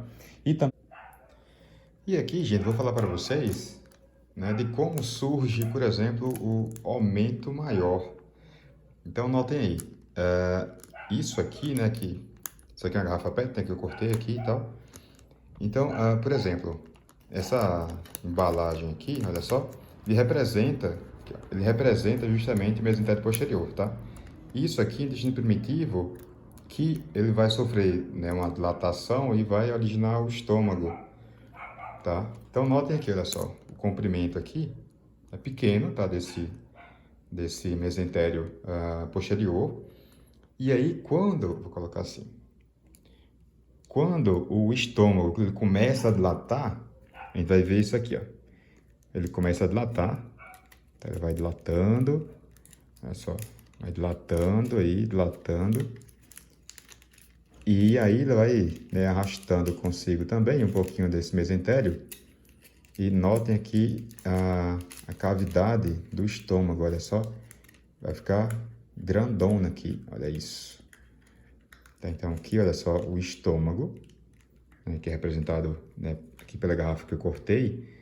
E aqui, gente, vou falar para vocês, né, de como surge, por exemplo, o aumento maior. Então, notem aí, isso aqui, né, isso aqui é uma garrafa PET, né, que eu cortei aqui e tal. Então, por exemplo, essa embalagem aqui, olha só, ele representa justamente o mesentério posterior, tá? Isso aqui é intestino primitivo que ele vai sofrer, né, uma dilatação e vai originar o estômago, tá? Então, notem aqui, olha só, o comprimento aqui é pequeno, tá? Desse mesentério posterior. E aí, vou colocar assim, quando o estômago ele começa a dilatar, a gente vai ver isso aqui, ó. Ele começa a dilatar, tá? Ele vai dilatando, olha só, vai dilatando aí, dilatando. E aí ele vai, né, arrastando consigo também um pouquinho desse mesentério. E notem aqui a cavidade do estômago, olha só, vai ficar grandona aqui, olha isso. Tá, então aqui, olha só, o estômago, né, que é representado, né, aqui pela garrafa que eu cortei.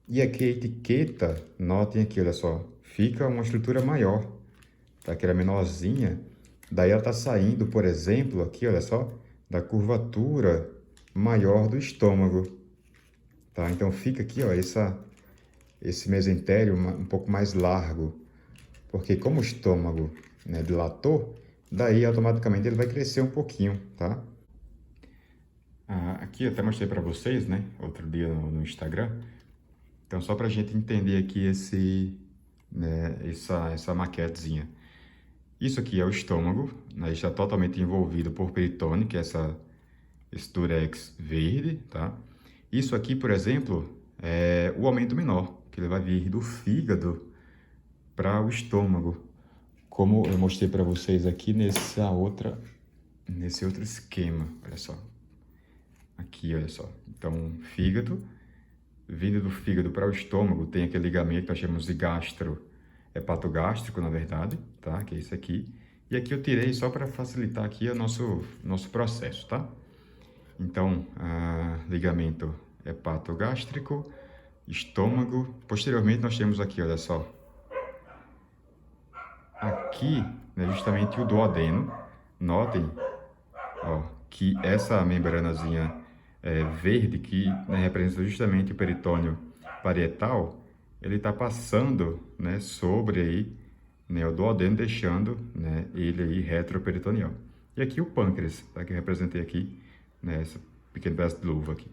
E aqui a etiqueta, notem aqui, olha só, fica uma estrutura maior, tá? Que era menorzinha. Daí ela está saindo, por exemplo, aqui, olha só, da curvatura maior do estômago, tá? Então fica aqui, ó, esse mesentério um pouco mais largo, porque como o estômago, né, dilatou, daí automaticamente ele vai crescer um pouquinho, tá? Aqui eu até mostrei para vocês, né, outro dia no Instagram. Então, só para a gente entender aqui essa maquetezinha. Isso aqui é o estômago, né, está totalmente envolvido por peritônio, que é esse durex verde, tá? Isso aqui, por exemplo, é o aumento menor, que ele vai vir do fígado, para o estômago, como eu mostrei para vocês aqui nesse outro esquema, olha só. Aqui, olha só. Então, fígado, vindo do fígado para o estômago, tem aquele ligamento que nós chamamos de hepatogástrico, na verdade, tá? Que é esse aqui. E aqui eu tirei só para facilitar aqui o nosso processo, tá? Então, ligamento hepatogástrico, estômago. Posteriormente, nós temos aqui, olha só. Aqui, né, justamente o duodeno. Notem, ó, que essa membranazinha verde, que, né, representa justamente o peritônio parietal, ele está passando, né, sobre aí, né, o duodeno, deixando, né, ele aí retroperitoneal. E aqui o pâncreas, tá, que eu representei aqui, né, esse pequeno pedaço de luva aqui.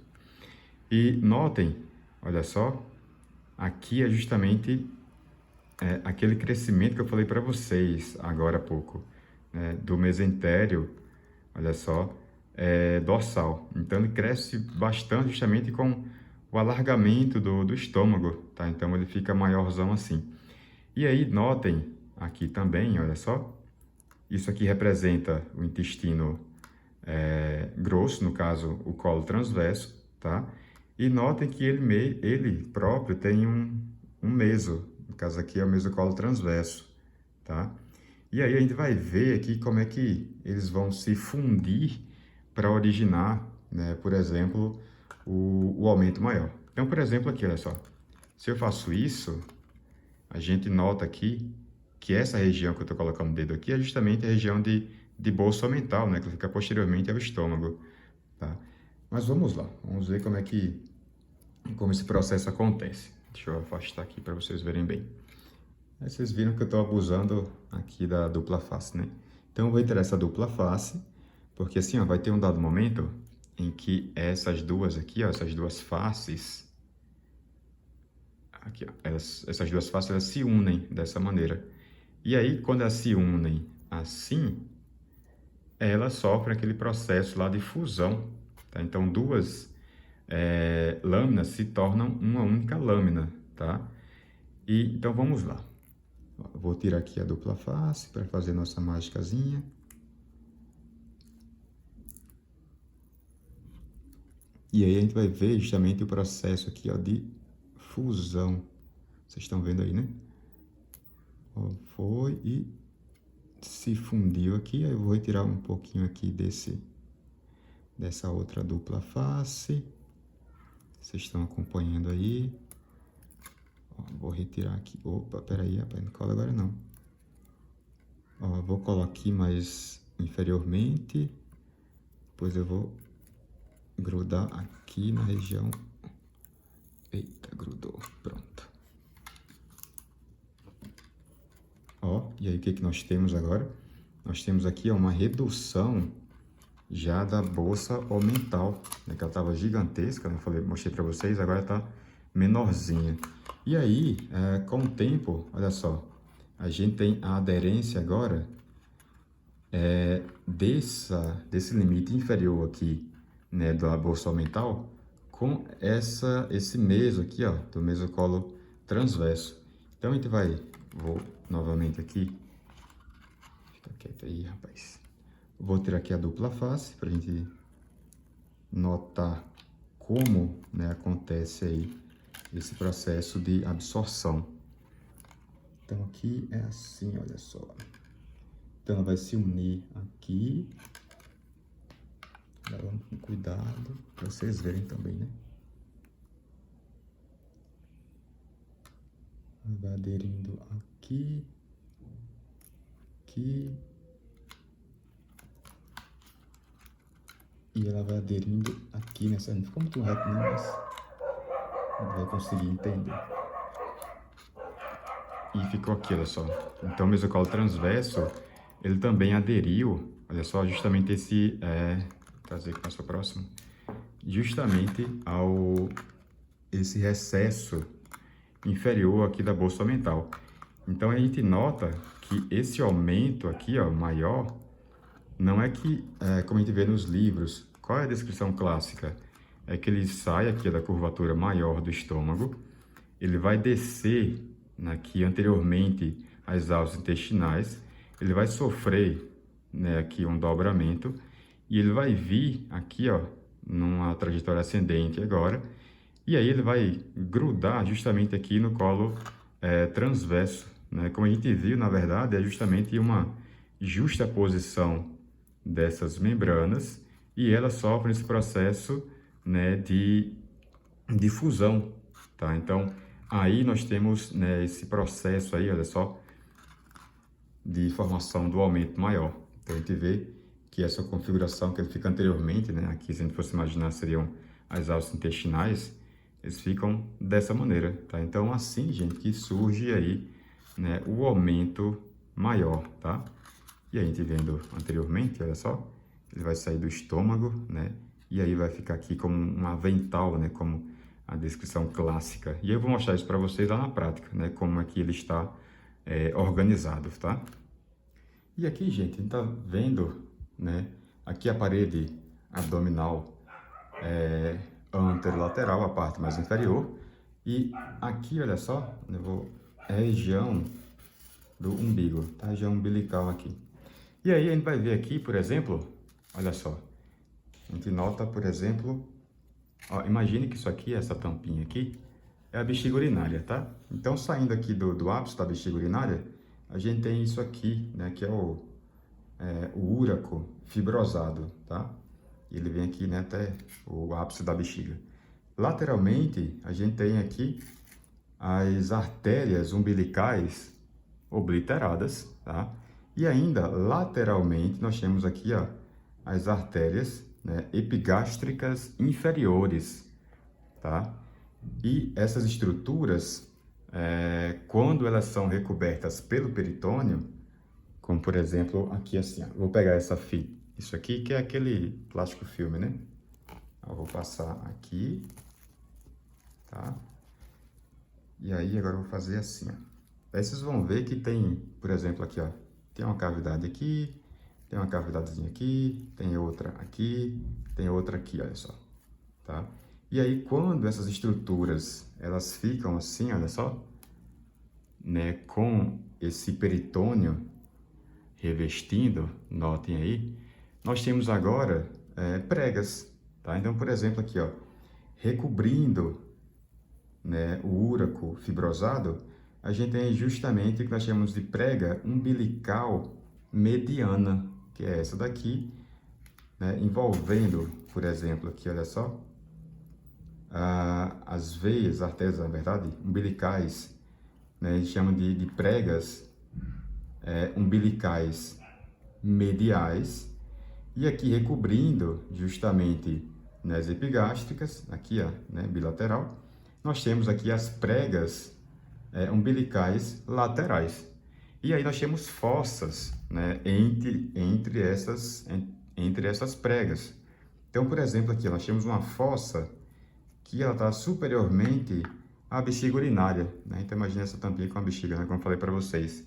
E notem, olha só, aqui é justamente aquele crescimento que eu falei para vocês agora há pouco, né, do mesentério, olha só, dorsal. Então ele cresce bastante justamente com o alargamento do estômago, tá? Então ele fica maiorzão assim. E aí notem aqui também, olha só, isso aqui representa o intestino grosso, no caso o colo transverso, tá? E notem que ele próprio tem um meso, no caso aqui é o mesocolo transverso, tá? E aí a gente vai ver aqui como é que eles vão se fundir para originar, né, por exemplo, o aumento maior. Então, por exemplo, aqui, olha só, se eu faço isso, a gente nota aqui que essa região que eu estou colocando o dedo aqui é justamente a região de bolsa mental, né, que fica posteriormente ao estômago, tá? Mas vamos lá, vamos ver como esse processo acontece. Deixa eu afastar aqui para vocês verem bem. Aí vocês viram que eu estou abusando aqui da dupla face, né? Então eu vou tirar essa dupla face, porque assim, ó, vai ter um dado momento em que essas duas aqui, ó, essas duas faces, aqui, ó, essas duas faces, elas se unem dessa maneira. E aí, quando elas se unem assim, elas sofrem aquele processo lá de fusão, tá? Então, duas lâminas se tornam uma única lâmina, tá? E, então, vamos lá. Vou tirar aqui a dupla face para fazer nossa mágicazinha. E aí a gente vai ver justamente o processo aqui, ó, de fusão. Vocês estão vendo aí, né? Ó, foi e se fundiu aqui. Aí eu vou retirar um pouquinho aqui dessa outra dupla face. Vocês estão acompanhando aí. Ó, vou retirar aqui. Opa, peraí, rapaz, não cola agora não. Ó, vou colocar aqui mais inferiormente. Depois eu vou grudar aqui na região. Eita, grudou. Pronto. Ó, e aí o que nós temos agora? Nós temos aqui, ó, uma redução já da bolsa omental, né, que ela estava gigantesca, né? Mostrei para vocês, agora está menorzinha. E aí, com o tempo, olha só, a gente tem a aderência agora desse limite inferior aqui, né, da bolsa omental, com esse meso aqui, ó, do mesocolo transverso. Então a gente vou novamente aqui, fica quieto aí, rapaz. Vou tirar aqui a dupla face para a gente notar como, né, acontece aí esse processo de absorção. Então aqui é assim, olha só. Então ela vai se unir aqui. Vamos com cuidado para vocês verem também, né? Vai aderindo aqui, aqui. E ela vai aderindo aqui nessa. Não ficou muito reto não, mas vai conseguir entender. E ficou aqui, olha só. Então o mesocolo transverso, ele também aderiu, olha só, justamente trazer aqui para o próximo, justamente esse recesso inferior aqui da bolsa omental. Então a gente nota que esse aumento aqui, ó, maior, não é que, como a gente vê nos livros, qual é a descrição clássica? É que ele sai aqui da curvatura maior do estômago, ele vai descer né, aqui anteriormente às alças intestinais, ele vai sofrer, né, aqui um dobramento e ele vai vir aqui, ó, numa trajetória ascendente agora, e aí ele vai grudar justamente aqui no colo transverso, né? Como a gente viu, na verdade, é justamente uma justaposição dessas membranas e elas sofrem esse processo, né, de fusão, tá? Então, aí nós temos, né, esse processo aí, olha só, de formação do aumento maior. Então, a gente vê que essa configuração que ele fica anteriormente, né, aqui, se a gente fosse imaginar, seriam as alças intestinais, eles ficam dessa maneira, tá? Então, assim, gente, que surge aí, né, o aumento maior, tá? E a gente vendo anteriormente, olha só, ele vai sair do estômago, né? E aí vai ficar aqui como um avental, né? Como a descrição clássica. E eu vou mostrar isso para vocês lá na prática, né? Como é que ele está organizado, tá? E aqui, gente, a gente tá vendo, né? Aqui a parede abdominal anterolateral, a parte mais inferior. E aqui, olha só, é a região do umbigo, tá? A região umbilical aqui. E aí a gente vai ver aqui, por exemplo, olha só, a gente nota, por exemplo, ó, imagine que isso aqui, essa tampinha aqui, é a bexiga urinária, tá? Então, saindo aqui do ápice da bexiga urinária, a gente tem isso aqui, né, que é o úraco fibrosado, tá? Ele vem aqui, né, até o ápice da bexiga. Lateralmente, a gente tem aqui as artérias umbilicais obliteradas, tá? E ainda, lateralmente, nós temos aqui, ó, as artérias, né, epigástricas inferiores, tá? E essas estruturas, quando elas são recobertas pelo peritônio, como por exemplo, aqui assim, ó, vou pegar essa fita, isso aqui que é aquele plástico filme, né? Eu vou passar aqui, tá? E aí agora eu vou fazer assim, ó. Aí vocês vão ver que tem, por exemplo, aqui, ó, tem uma cavidade aqui, tem uma cavidadezinha aqui, tem outra aqui, olha só, tá? E aí, quando essas estruturas, elas ficam assim, olha só, né, com esse peritônio revestindo, notem aí, nós temos agora pregas, tá? Então, por exemplo, aqui, ó, recobrindo, né, o úraco fibrosado, a gente tem justamente o que nós chamamos de prega umbilical mediana, que é essa daqui, né, envolvendo, por exemplo, aqui, olha só, as veias, artérias, na verdade, umbilicais, né, a gente chama de pregas umbilicais mediais, e aqui recobrindo justamente nas epigástricas, aqui, ó, né, bilateral, nós temos aqui as pregas umbilicais laterais. E aí nós temos fossas, né, entre essas pregas. Então, por exemplo, aqui nós temos uma fossa que ela está superiormente à bexiga urinária, né? Então, imagine essa tampinha com a bexiga, né, como eu falei para vocês.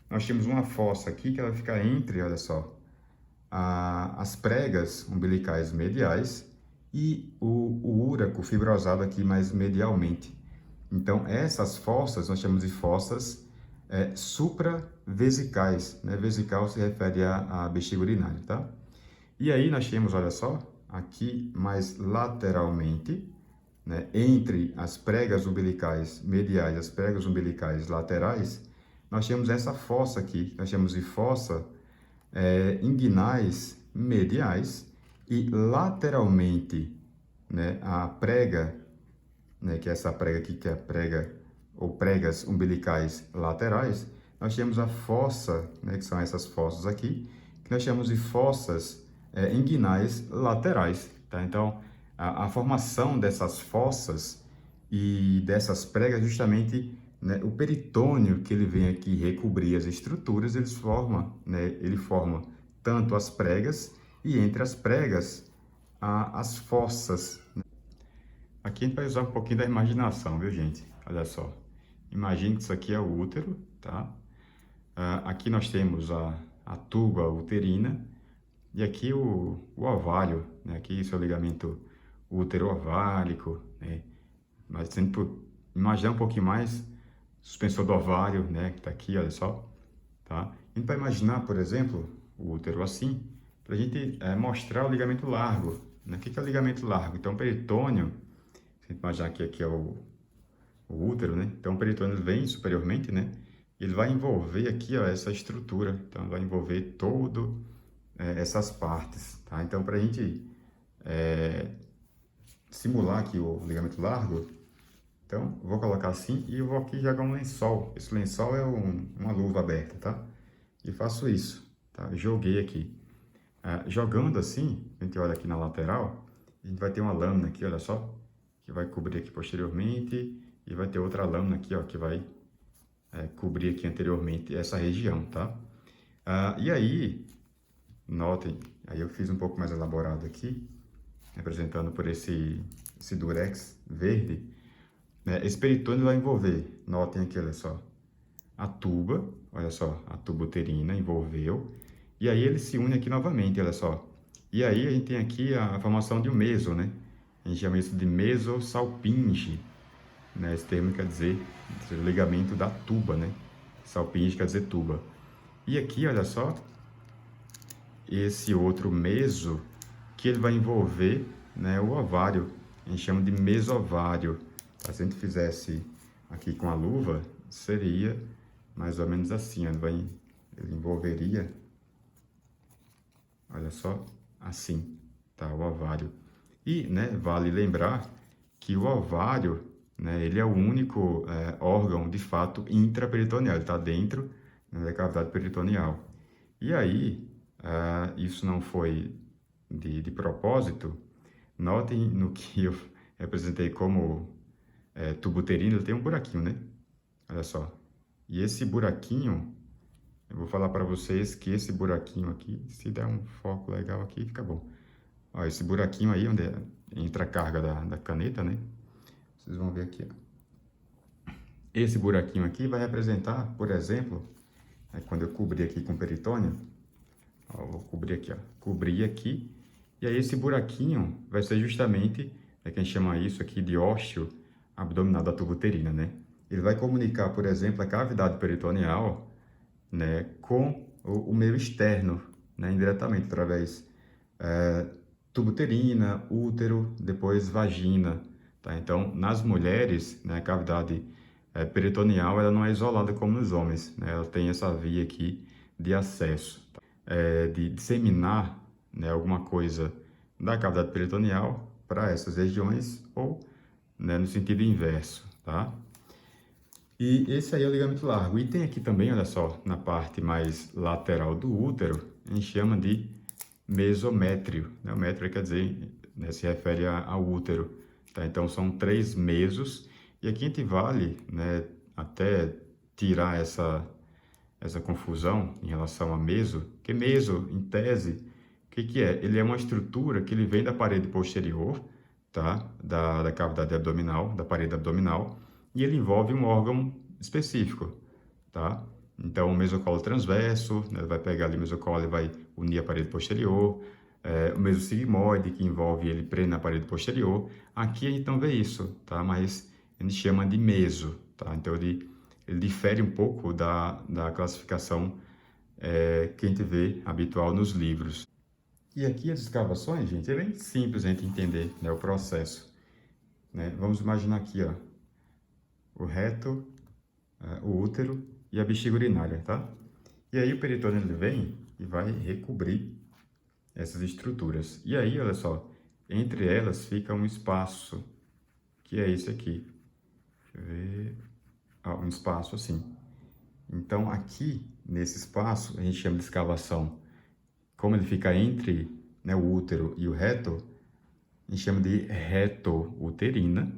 Nós temos uma fossa aqui que ela fica entre, olha só, as pregas umbilicais mediais e o úraco fibrosado aqui mais medialmente. Então, essas fossas nós chamamos de fossas supravesicais, né? Vesical se refere à bexiga urinária, tá? E aí nós temos, olha só, aqui mais lateralmente, né, entre as pregas umbilicais mediais e as pregas umbilicais laterais, nós temos essa fossa aqui, nós chamamos de fossa inguinais mediais, e lateralmente, né, a prega, né, que é essa prega aqui, que é a prega ou pregas umbilicais laterais, nós temos a fossa, né, que são essas fossas aqui, que nós chamamos de fossas inguinais laterais, tá? Então, a formação dessas fossas e dessas pregas, justamente, né, o peritônio que ele vem aqui recobrir as estruturas, ele forma tanto as pregas e entre as pregas as fossas. Aqui a gente vai usar um pouquinho da imaginação, viu, gente? Olha só. Imagine que isso aqui é o útero, tá? Aqui nós temos a tuba uterina e aqui o ovário, né? Aqui esse é o ligamento útero-oválico, né? Mas sempre imaginar um pouquinho mais suspensor do ovário, né, que está aqui, olha só, tá? A gente vai imaginar, por exemplo, o útero assim, para a gente mostrar o ligamento largo, né? O que é o ligamento largo? Então, o peritônio, se a gente imaginar que aqui é o útero, né? Então, o peritônio ele vem superiormente, né? Ele vai envolver aqui, ó, essa estrutura. Então, vai envolver todo essas partes, tá? Então, para a gente simular aqui o ligamento largo, então, eu vou colocar assim e eu vou aqui jogar um lençol. Esse lençol é uma luva aberta, tá? E faço isso, tá? Joguei aqui. Jogando assim, a gente olha aqui na lateral, a gente vai ter uma lâmina aqui, olha só, que vai cobrir aqui posteriormente e vai ter outra lâmina aqui, ó, que vai cobrir aqui anteriormente essa região, tá? E aí, notem, aí eu fiz um pouco mais elaborado aqui, representando por esse durex verde, né? Esse peritônio vai envolver, notem aqui, olha só, a tuba, olha só, a tuba uterina envolveu, e aí ele se une aqui novamente, olha só. E aí a gente tem aqui a formação de um meso, né? A gente chama isso de mesosalpinge, né? Esse termo quer dizer ligamento da tuba, né? Salpinge quer dizer tuba. E aqui, olha só, esse outro meso, que ele vai envolver, né, o ovário. A gente chama de mesovário. Tá? Se a gente fizesse aqui com a luva, seria mais ou menos assim. Ele envolveria, olha só, assim, tá? O ovário. E, né, vale lembrar que o ovário, né, ele é o único órgão, de fato, intraperitoneal. Ele está dentro, né, da cavidade peritoneal. E aí, isso não foi de propósito. Notem no que eu representei como tubo uterino, ele tem um buraquinho, né? Olha só. E esse buraquinho, eu vou falar para vocês que esse buraquinho aqui, se der um foco legal aqui, fica bom. Ó, esse buraquinho aí, onde entra a carga da caneta, né? Vocês vão ver aqui, ó. Esse buraquinho aqui vai representar, por exemplo, quando eu cobrir aqui com peritônio, ó, vou cobrir aqui, ó, cobrir aqui, e aí esse buraquinho vai ser justamente, que a gente chama isso aqui de ósseo abdominal da tuba uterina, né? Ele vai comunicar, por exemplo, a cavidade peritoneal, né, com o meio externo, né, indiretamente, através tuba uterina, útero, depois vagina, tá? Então, nas mulheres, né, a cavidade peritoneal, ela não é isolada como nos homens, né? Ela tem essa via aqui de acesso, tá? De disseminar, né, alguma coisa da cavidade peritoneal para essas regiões ou, né, no sentido inverso, tá? E esse aí é o ligamento largo. E tem aqui também, olha só, na parte mais lateral do útero, a gente chama de mesométrio, né? O métrio quer dizer, né, se refere ao útero, tá? Então são 3 mesos, e aqui a gente vale, né, até tirar essa confusão em relação a meso, que meso, em tese, o que é? Ele é uma estrutura que ele vem da parede posterior, tá? Da cavidade abdominal, da parede abdominal, e ele envolve um órgão específico, tá? Então, o mesocolo transverso, né, vai pegar ali o mesocolo e vai unir a parede posterior, o mesosigmoide, que envolve ele prende na parede posterior. Aqui a gente não vê isso, tá? Mas a gente chama de meso, tá? Então, ele difere um pouco da classificação que a gente vê habitual nos livros. E aqui as escavações, gente, é bem simples a gente entender, né, o processo, né? Vamos imaginar aqui, ó, o reto, o útero e a bexiga urinária, tá? E aí o peritônio ele vem e vai recobrir essas estruturas. E aí, olha só, entre elas fica um espaço, que é esse aqui. Deixa eu ver. Um espaço assim. Então, aqui, nesse espaço, a gente chama de escavação. Como ele fica entre, né, o útero e o reto, a gente chama de reto-uterina,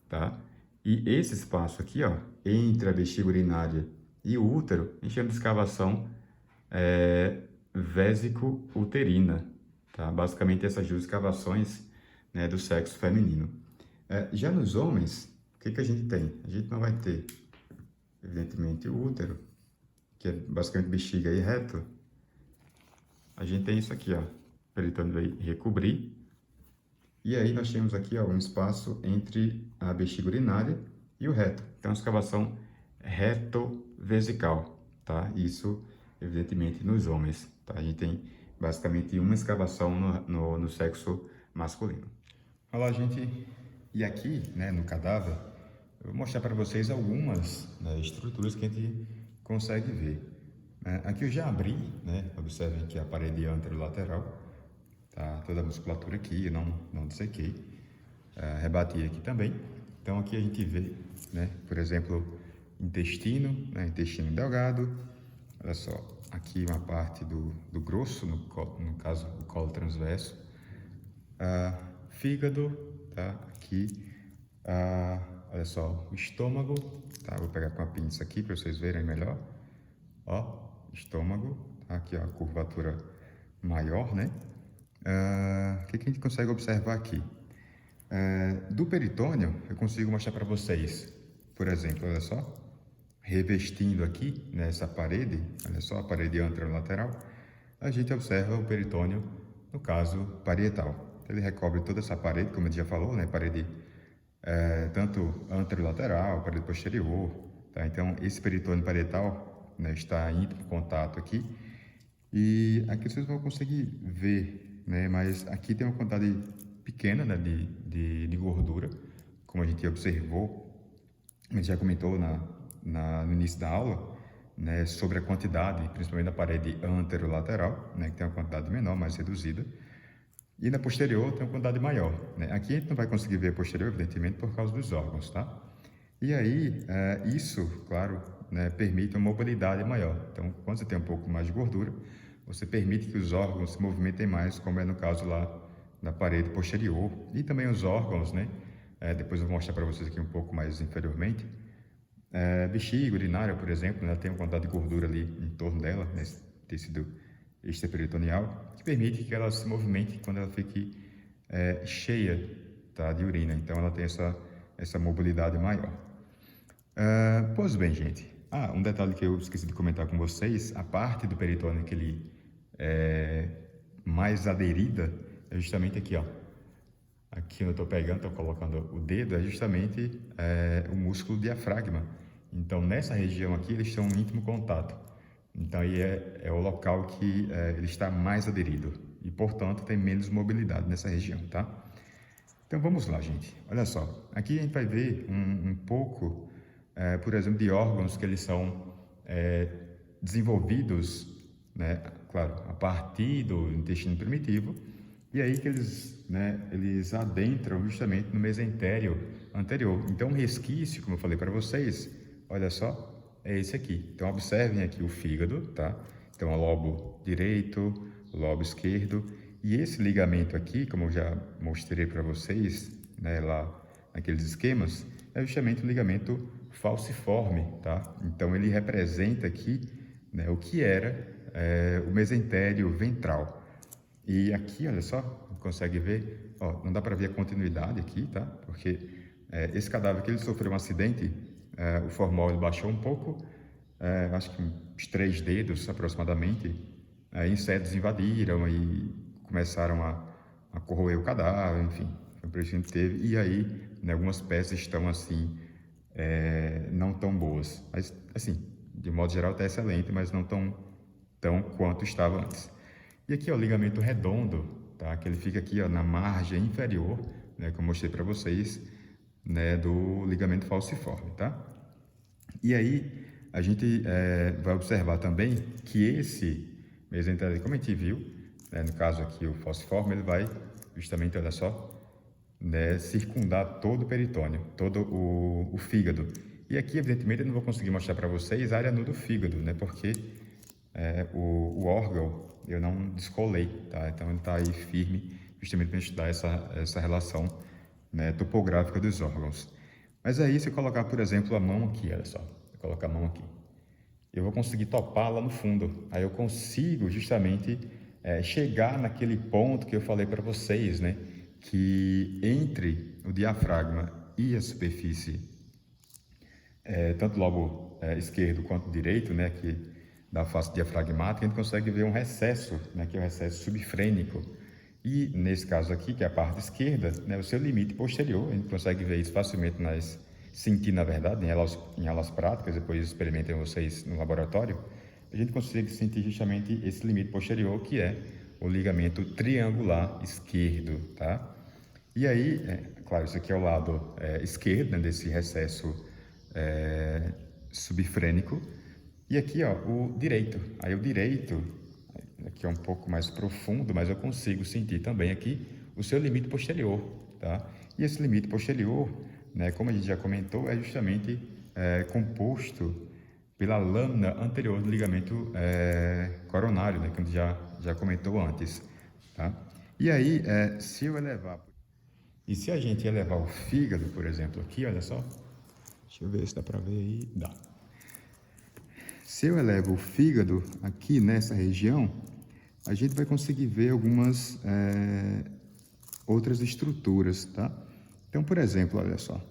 tá? E esse espaço aqui, ó, entre a bexiga urinária e o útero, a gente chama de escavação vésico-uterina, tá? Basicamente essas duas escavações, né, do sexo feminino. Já nos homens, o que a gente tem? A gente não vai ter, evidentemente, o útero, que é basicamente bexiga e reto. A gente tem isso aqui, ó, peritônio vai recobrir. E aí nós temos aqui, ó, um espaço entre a bexiga urinária e o reto. Então, a escavação retovesical, tá? Isso, evidentemente, nos homens, tá? A gente tem basicamente uma escavação no sexo masculino. Olá, gente. E aqui, né, no cadáver, eu vou mostrar para vocês algumas, né, estruturas que a gente consegue ver. Aqui eu já abri, né? Observem que a parede anterolateral, tá? Toda a musculatura aqui, eu não dissequei. Rebati aqui também. Então aqui a gente vê, né, por exemplo, intestino, né, intestino delgado. Olha só, aqui uma parte do grosso, no caso o colo transverso. Fígado, tá? Aqui, olha só, o estômago, tá? Vou pegar com a pinça aqui para vocês verem melhor. Ó, estômago, tá? Aqui ó, a curvatura maior, né? O que a gente consegue observar aqui? Do peritônio, eu consigo mostrar para vocês, por exemplo, olha só, revestindo aqui nessa parede, olha só, a parede anterolateral, a gente observa o peritônio, no caso, parietal. Ele recobre toda essa parede, como a gente já falou, né, parede tanto anterolateral, parede posterior, tá? Então, esse peritônio parietal, né, está em íntimo contato aqui, e aqui vocês vão conseguir ver, né, mas aqui tem uma quantidade pequena, né, de gordura, como a gente observou, a gente já comentou no início da aula, né, sobre a quantidade, principalmente da parede anterolateral, né, que tem uma quantidade menor, mais reduzida, e na posterior tem uma quantidade maior, né? Aqui a gente não vai conseguir ver a posterior, evidentemente, por causa dos órgãos, tá? E aí, isso, claro, né, permite uma mobilidade maior. Então, quando você tem um pouco mais de gordura, você permite que os órgãos se movimentem mais, como é no caso lá da parede posterior. E também os órgãos, né? Depois eu vou mostrar para vocês aqui um pouco mais inferiormente. Bexiga, urinária, por exemplo, ela tem uma quantidade de gordura ali em torno dela, nesse tecido extraperitoneal, que permite que ela se movimente quando ela fique cheia, tá, de urina. Então, ela tem essa mobilidade maior. Pois bem, gente. Um detalhe que eu esqueci de comentar com vocês, a parte do peritônio que ele é mais aderida é justamente aqui, ó. Aqui eu estou pegando, estou colocando o dedo, é justamente o músculo diafragma. Então, nessa região aqui, eles estão em íntimo contato. Então, aí é o local que ele está mais aderido e, portanto, tem menos mobilidade nessa região, tá? Então, vamos lá, gente. Olha só, aqui a gente vai ver um pouco, por exemplo, de órgãos que eles são desenvolvidos, né, claro, a partir do intestino primitivo, e aí que eles adentram justamente no mesentério anterior. Então, um resquício, como eu falei para vocês, olha só, é esse aqui. Então, observem aqui o fígado, tá? Então, o lobo direito, o lobo esquerdo, e esse ligamento aqui, como eu já mostrei para vocês, né, lá naqueles esquemas, é justamente o ligamento falciforme, tá? Então, ele representa aqui, né, o que era o mesentério ventral. E aqui, olha só, consegue ver, ó, não dá para ver a continuidade aqui, tá? Porque esse cadáver aqui, ele sofreu um acidente, o formol ele baixou um pouco, acho que uns 3 dedos aproximadamente, insetos invadiram e começaram a corroer o cadáver, enfim, foi por isso que a gente teve. E aí, né, algumas peças estão assim, não tão boas, mas assim, de modo geral está excelente, mas não tão quanto estava antes. E aqui, ó, o ligamento redondo, tá? Que ele fica aqui, ó, na margem inferior, né, que eu mostrei para vocês, né, do ligamento falciforme, tá? E aí, a gente vai observar também que esse mesentério, como a gente viu, né, no caso aqui o falciforme, ele vai justamente, olha só, né, circundar todo o peritônio, todo o fígado. E aqui, evidentemente, eu não vou conseguir mostrar para vocês a área nu do fígado, né, porque o órgão eu não descolei, tá? Então ele está aí firme, justamente para estudar essa relação, né, topográfica dos órgãos. Mas aí, se eu colocar, por exemplo, a mão aqui, olha só, eu colocar a mão aqui, eu vou conseguir topar lá no fundo. Aí eu consigo justamente chegar naquele ponto que eu falei para vocês, né, que entre o diafragma e a superfície, tanto lobo esquerdo quanto direito, né, que da face diafragmática, a gente consegue ver um recesso, né, que é o recesso subfrênico. E nesse caso aqui, que é a parte esquerda, né, o seu limite posterior, a gente consegue ver isso facilmente nas sentir, na verdade, em aulas práticas, depois experimentem vocês no laboratório, a gente consegue sentir justamente esse limite posterior, que é o ligamento triangular esquerdo, tá? E aí, claro, isso aqui é o lado esquerdo, né, desse recesso subfrênico, e aqui, ó, o direito. Aí o direito, aqui é um pouco mais profundo, mas eu consigo sentir também aqui o seu limite posterior, tá? E esse limite posterior, né, como a gente já comentou, é justamente composto pela lâmina anterior do ligamento coronário, né, que a gente já comentou antes, tá? E aí, se eu elevar... E se a gente elevar o fígado, por exemplo, aqui, olha só, deixa eu ver se dá para ver aí, dá. Se eu elevo o fígado aqui nessa região, a gente vai conseguir ver algumas outras estruturas, tá? Então, por exemplo, olha só,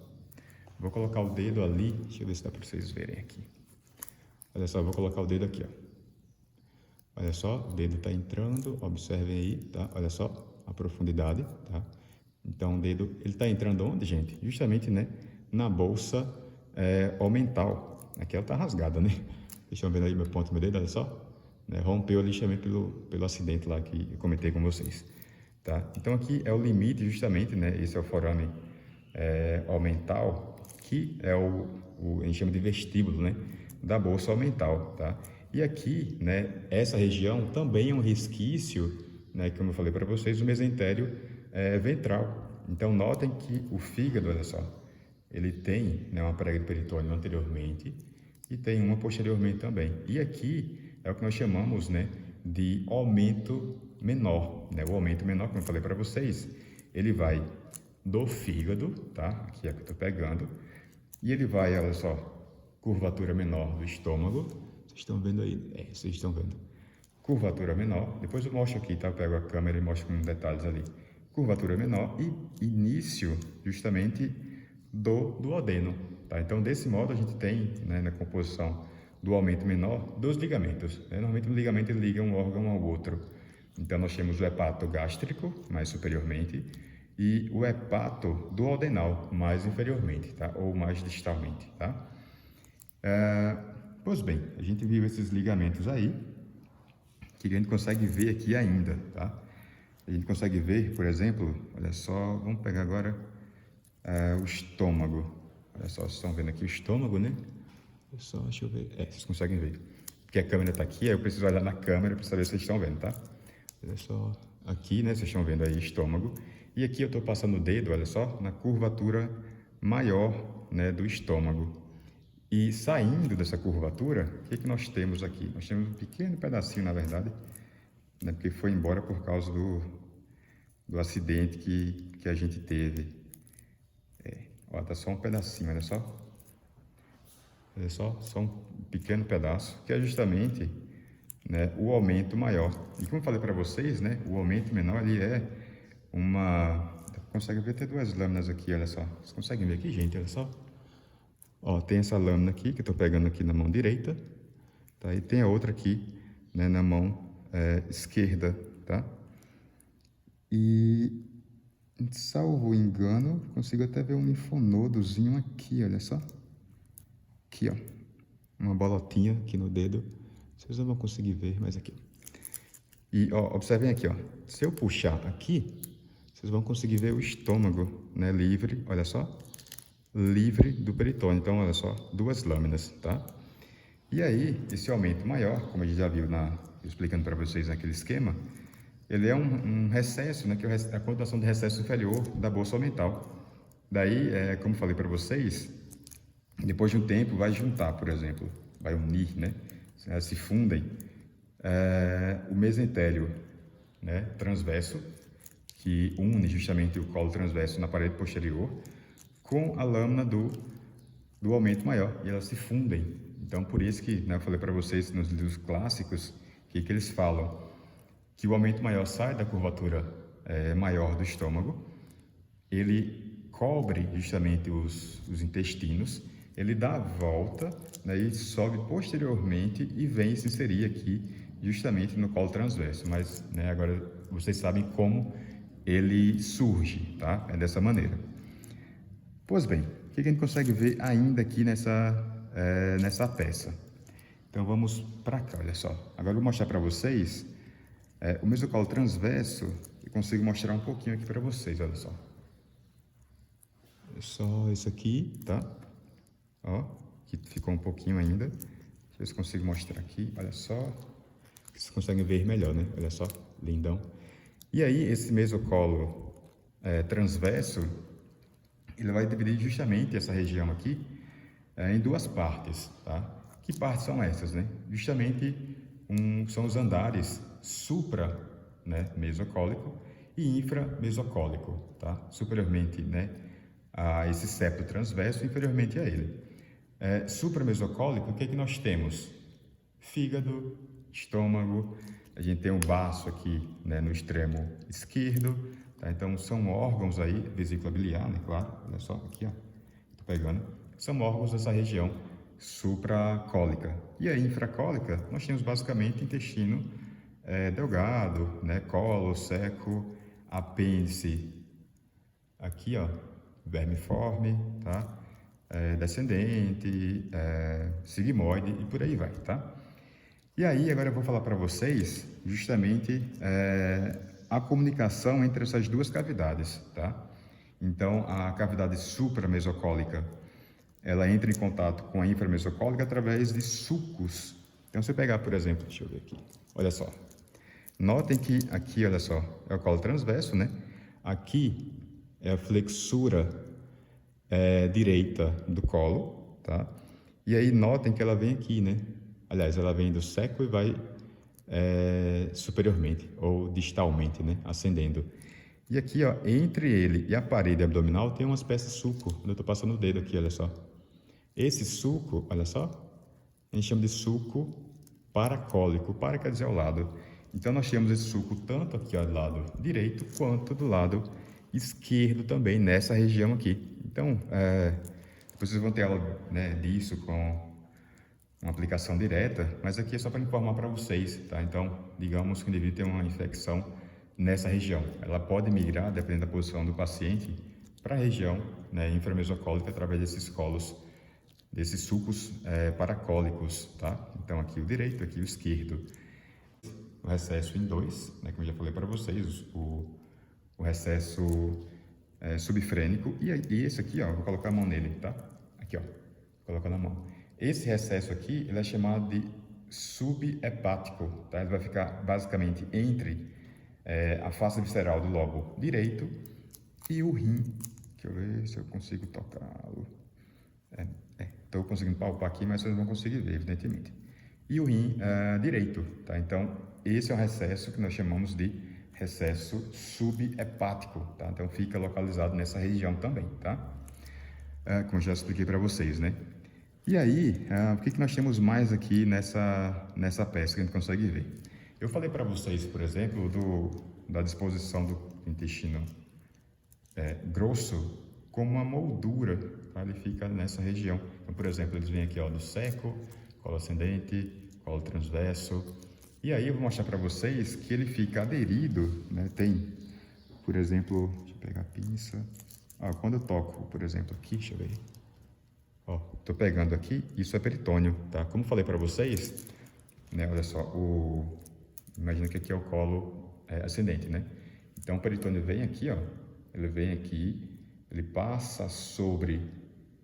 vou colocar o dedo ali, deixa eu ver se dá para vocês verem aqui. Olha só, vou colocar o dedo aqui, ó. Olha só, o dedo está entrando, observem aí, tá? Olha só a profundidade, tá? Então, o dedo, ele está entrando onde, gente? Justamente, né, na bolsa omental. Aqui ela está rasgada, né? Vocês estão vendo aí meu ponto do meu dedo, olha só. Né? Rompeu ali justamente pelo acidente lá que eu comentei com vocês. Tá? Então, aqui é o limite, justamente, né? Esse é o forame omental, que é a gente chama de vestíbulo, né? Da bolsa omental, tá? E aqui, né, essa região também é um resquício, né, como eu falei para vocês, do mesentério ventral. Então, notem que o fígado, olha só, ele tem, né, uma prega de peritônio anteriormente e tem uma posteriormente também. E aqui é o que nós chamamos, né, de aumento menor, né? O aumento menor, como eu falei para vocês, ele vai do fígado, tá? Aqui é que eu estou pegando, e ele vai, olha só, curvatura menor do estômago. Vocês estão vendo aí? Vocês estão vendo. Curvatura menor. Depois eu mostro aqui, tá? Eu pego a câmera e mostro com detalhes ali. Curvatura menor e início, justamente, do duodeno, tá? Então, desse modo, a gente tem, né, na composição do aumento menor dos ligamentos, né? Normalmente, o ligamento ele liga um órgão ao outro. Então, nós temos o hepato gástrico, mais superiormente, e o hepato duodenal, mais inferiormente, tá? Ou mais distalmente, tá? Pois bem, a gente viu esses ligamentos aí, que a gente consegue ver aqui ainda, tá? A gente consegue ver, por exemplo, olha só, vamos pegar agora o estômago. Olha só, vocês estão vendo aqui o estômago, né? Olha só, deixa eu ver. Vocês conseguem ver. Porque a câmera está aqui, aí eu preciso olhar na câmera para saber se vocês estão vendo, tá? Olha só, aqui, né? Vocês estão vendo aí estômago. E aqui eu estou passando o dedo, olha só, na curvatura maior, né, do estômago. E saindo dessa curvatura, o que nós temos aqui? Nós temos um pequeno pedacinho, na verdade, né, porque foi embora por causa do acidente que a gente teve. Ó, tá só um pedacinho, olha só. Olha só um pequeno pedaço, que é justamente, né, o aumento maior. E como eu falei para vocês, né, o aumento menor ali é uma... Consegue ver até duas lâminas aqui, olha só. Vocês conseguem ver aqui, gente? Olha só. Ó, tem essa lâmina aqui, que eu estou pegando aqui na mão direita, tá? E tem a outra aqui, né, na mão esquerda, tá? E, salvo engano, consigo até ver um linfonodozinho aqui, olha só. Aqui, ó. Uma bolotinha aqui no dedo. Vocês não vão conseguir ver, mas aqui. E, ó, observem aqui, ó. Se eu puxar aqui, vocês vão conseguir ver o estômago, né, livre, olha só. Livre do peritônio. Então, olha só, duas lâminas, tá? E aí, esse aumento maior, como a gente já viu explicando para vocês naquele esquema, ele é um recesso, né, que é a continuação de recesso inferior da bolsa omental. Daí, como falei para vocês, depois de um tempo vai juntar, por exemplo, vai unir, né, se fundem o mesentério, né, transverso, que une justamente o colo transverso na parede posterior, com a lâmina do aumento maior, e elas se fundem. Então, por isso que, né, eu falei para vocês nos livros clássicos, que eles falam que o aumento maior sai da curvatura maior do estômago, ele cobre justamente os intestinos, ele dá a volta, né, e sobe posteriormente e vem se inserir aqui justamente no colo transverso. Mas, né, agora vocês sabem como ele surge, tá? É dessa maneira. Pois bem, que a gente consegue ver ainda aqui nessa peça? Então vamos para cá, olha só. Agora eu vou mostrar para vocês o mesocolo transverso. Eu consigo mostrar um pouquinho aqui para vocês, olha só. Olha só isso aqui, tá? Ó, que ficou um pouquinho ainda. Deixa eu ver se consigo mostrar aqui, olha só. Vocês conseguem ver melhor, né? Olha só, lindão. E aí, esse mesocolo transverso, ele vai dividir justamente essa região aqui em duas partes, tá? Que partes são essas, né? Justamente são os andares supra, né, mesocólico e inframesocólico, tá? Superiormente, né, a esse septo transverso, inferiormente a ele. Supramesocólico, o que é que nós temos? Fígado, estômago, a gente tem o baço aqui, né, no extremo esquerdo, tá? Então são órgãos aí, vesícula biliar, né, claro, olha só, aqui ó, tô pegando, são órgãos dessa região supracólica. E aí, infracólica, nós temos basicamente intestino delgado, né, colo, seco, apêndice, aqui ó, vermiforme, tá? Descendente, sigmoide e por aí vai, tá? E aí, agora eu vou falar para vocês justamente a comunicação entre essas duas cavidades, tá? Então, a cavidade supramesocólica, ela entra em contato com a inframesocólica através de sulcos. Então, se eu pegar, por exemplo, deixa eu ver aqui, olha só. Notem que aqui, olha só, é o colo transverso, né? Aqui é a flexura direita do colo, tá? E aí notem que ela vem aqui, né? Aliás, ela vem do seco e vai superiormente ou distalmente, né? Ascendendo. E aqui, ó, entre ele e a parede abdominal tem uma espécie de sulco. Eu estou passando o dedo aqui, olha só. Esse sulco, olha só, a gente chama de sulco paracólico. Para quer dizer ao lado. Então nós temos esse sulco tanto aqui ó, do lado direito quanto do lado esquerdo também nessa região aqui. Então, depois vocês vão ter aula, né, disso com uma aplicação direta, mas aqui é só para informar para vocês, tá? Então, digamos que o indivíduo tem uma infecção nessa região. Ela pode migrar, dependendo da posição do paciente, para a região, né, inframesocólica através desses colos, desses sulcos paracólicos, tá? Então, aqui o direito, aqui o esquerdo. O recesso em dois, né, como eu já falei para vocês, o recesso subfrênico, e esse aqui, ó, vou colocar a mão nele, tá? Aqui, ó, colocando a mão. Esse recesso aqui, ele é chamado de subhepático, tá? Ele vai ficar basicamente entre a face visceral do lobo direito e o rim. Deixa eu ver se eu consigo tocá-lo. Estou conseguindo palpar aqui, mas vocês não vão conseguir ver, evidentemente. E o rim direito, tá? Então, esse é um recesso que nós chamamos de recesso subhepático, tá? Então, fica localizado nessa região também, tá? Como já expliquei para vocês, né? E aí, o que nós temos mais aqui nessa peça que a gente consegue ver? Eu falei para vocês, por exemplo, da disposição do intestino grosso como uma moldura, tá? Ele fica nessa região. Então, por exemplo, eles vêm aqui ó, do seco, colo ascendente, colo transverso. E aí eu vou mostrar para vocês que ele fica aderido, né? Tem, por exemplo, deixa eu pegar a pinça. Quando eu toco, por exemplo, aqui, deixa eu ver. Ó, tô pegando aqui, isso é peritônio, tá? Como falei para vocês, né? Olha só, imagina que aqui é o colo ascendente, né? Então o peritônio vem aqui, ó. Ele vem aqui, ele passa sobre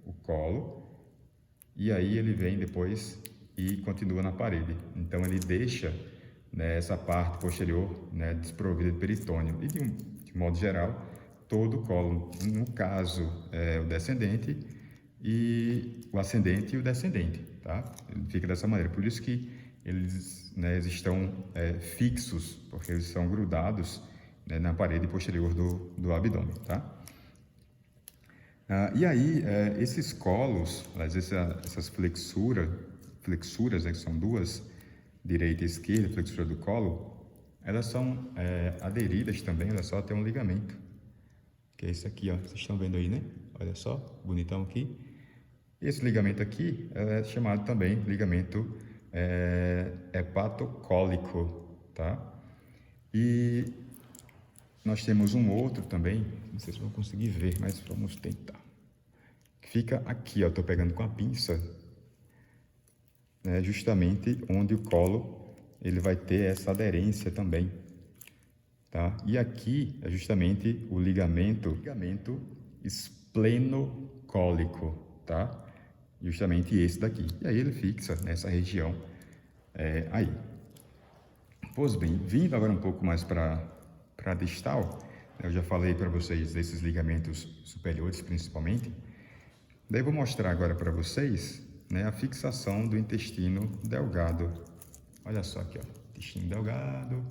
o colo e aí ele vem depois e continua na parede. Então ele deixa, né, essa parte posterior, né, desprovida de peritônio. E de modo geral, todo o colo, no caso, o descendente e o ascendente e o descendente, tá? Ele fica dessa maneira. Por isso que eles, né, eles estão fixos, porque eles são grudados, né, na parede posterior do abdômen, tá? E aí, esses colos, essas flexuras, né, que são duas, direita e esquerda, flexura do colo, elas são aderidas também, olha só, tem um ligamento, que é esse aqui, ó, vocês estão vendo aí, né? Olha só, bonitão aqui. Esse ligamento aqui é chamado também ligamento hepatocólico, tá? E nós temos um outro também, não sei se vão conseguir ver, mas vamos tentar. que fica aqui, ó, estou pegando com a pinça, né, justamente onde o colo ele vai ter essa aderência também, tá? E aqui é justamente o ligamento esplenocólico, tá? Justamente esse daqui. E aí ele fixa nessa região aí. Pois bem, vindo agora um pouco mais para a distal, eu já falei para vocês desses ligamentos superiores principalmente. Daí vou mostrar agora para vocês, né, a fixação do intestino delgado. Olha só aqui, ó, intestino delgado.